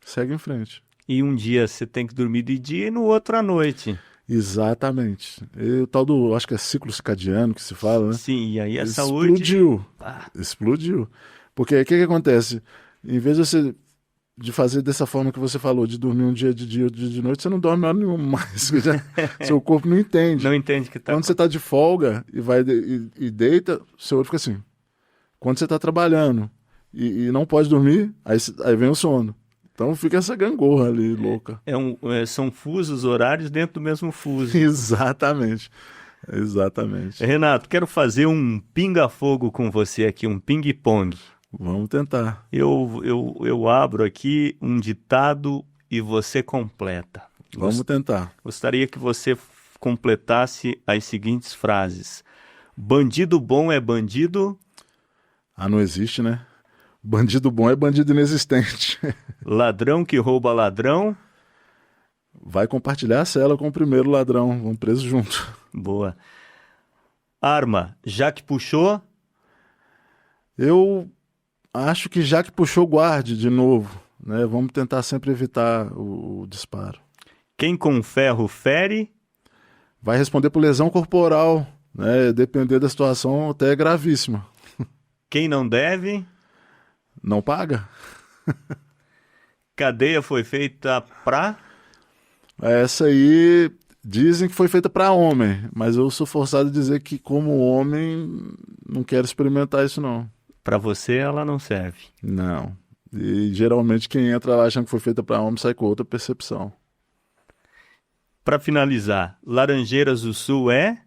segue em frente. E um dia você tem que dormir de dia e no outro à noite. Exatamente. E o tal do, acho que é ciclo circadiano que se fala, né? Sim, e aí a saúde... Explodiu. Porque o que acontece? Em vez de fazer dessa forma que você falou, de dormir um dia de dia, outro dia de noite, você não dorme hora nenhuma mais. Seu corpo não entende. Não entende que tá... Quando você está de folga e deita, seu olho fica assim. Quando você está trabalhando e não pode dormir, aí vem o sono. Então fica essa gangorra ali, louca. São fusos horários dentro do mesmo fuso. Exatamente. Renato, quero fazer um pinga-fogo com você aqui, um ping-pong. Vamos tentar. Eu abro aqui um ditado e você completa. Vamos tentar. Gostaria que você completasse as seguintes frases. Bandido bom é bandido... Não existe, né? Bandido bom é bandido inexistente. Ladrão que rouba ladrão... Vai compartilhar a cela com o primeiro ladrão. Vamos preso junto. Boa. Arma, já que puxou... Eu... acho que já que puxou, guarde de novo, né? Vamos tentar sempre evitar o disparo. Quem com ferro fere, Vai responder por lesão corporal, né? Depender da situação, até é gravíssima. quem não deve, Não paga? cadeia foi feita pra... Essa aí dizem que foi feita para homem, mas eu sou forçado a dizer que, como homem, não quero experimentar isso, não. Para você ela não serve. Não. E geralmente quem entra lá achando que foi feita para homem sai com outra percepção. Para finalizar, Laranjeiras do Sul é...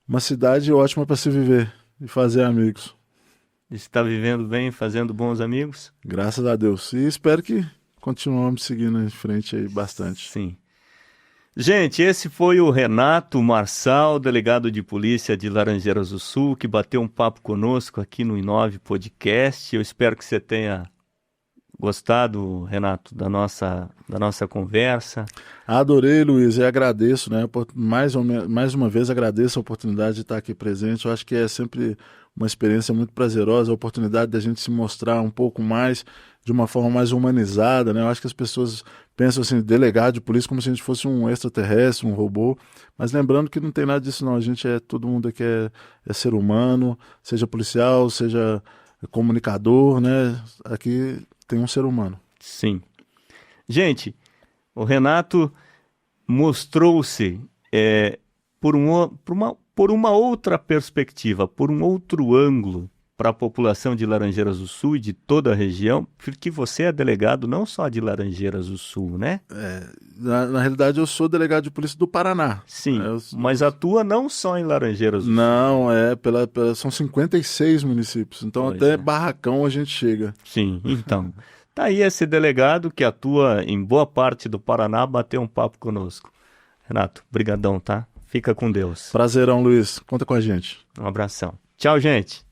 Uma cidade ótima para se viver e fazer amigos. Está vivendo bem, fazendo bons amigos? Graças a Deus. E espero que continuemos seguindo em frente aí bastante. Sim. Gente, esse foi o Renato Marçal, delegado de polícia de Laranjeiras do Sul, que bateu um papo conosco aqui no Inove Podcast. Eu espero que você tenha gostado, Renato, da nossa conversa. Adorei, Luiz, e agradeço, né? Mais uma vez agradeço a oportunidade de estar aqui presente. Eu acho que é sempre uma experiência muito prazerosa, a oportunidade da gente se mostrar um pouco mais, de uma forma mais humanizada, né? Eu acho que as pessoas pensam assim, delegado de polícia como se a gente fosse um extraterrestre, um robô, mas lembrando que não tem nada disso não, todo mundo aqui é ser humano, seja policial, seja comunicador, né? Aqui tem um ser humano. Sim. Gente, o Renato mostrou-se por uma outra perspectiva, por um outro ângulo para a população de Laranjeiras do Sul e de toda a região, porque você é delegado não só de Laranjeiras do Sul, né? Na realidade eu sou delegado de polícia do Paraná. Sim, mas atua não só em Laranjeiras do Sul. Não, são 56 municípios, então Pois até é. Barracão a gente chega. Sim, então. Tá aí esse delegado que atua em boa parte do Paraná, bateu um papo conosco. Renato, brigadão, tá? Fica com Deus. Prazerão, Luiz. Conta com a gente. Um abração. Tchau, gente.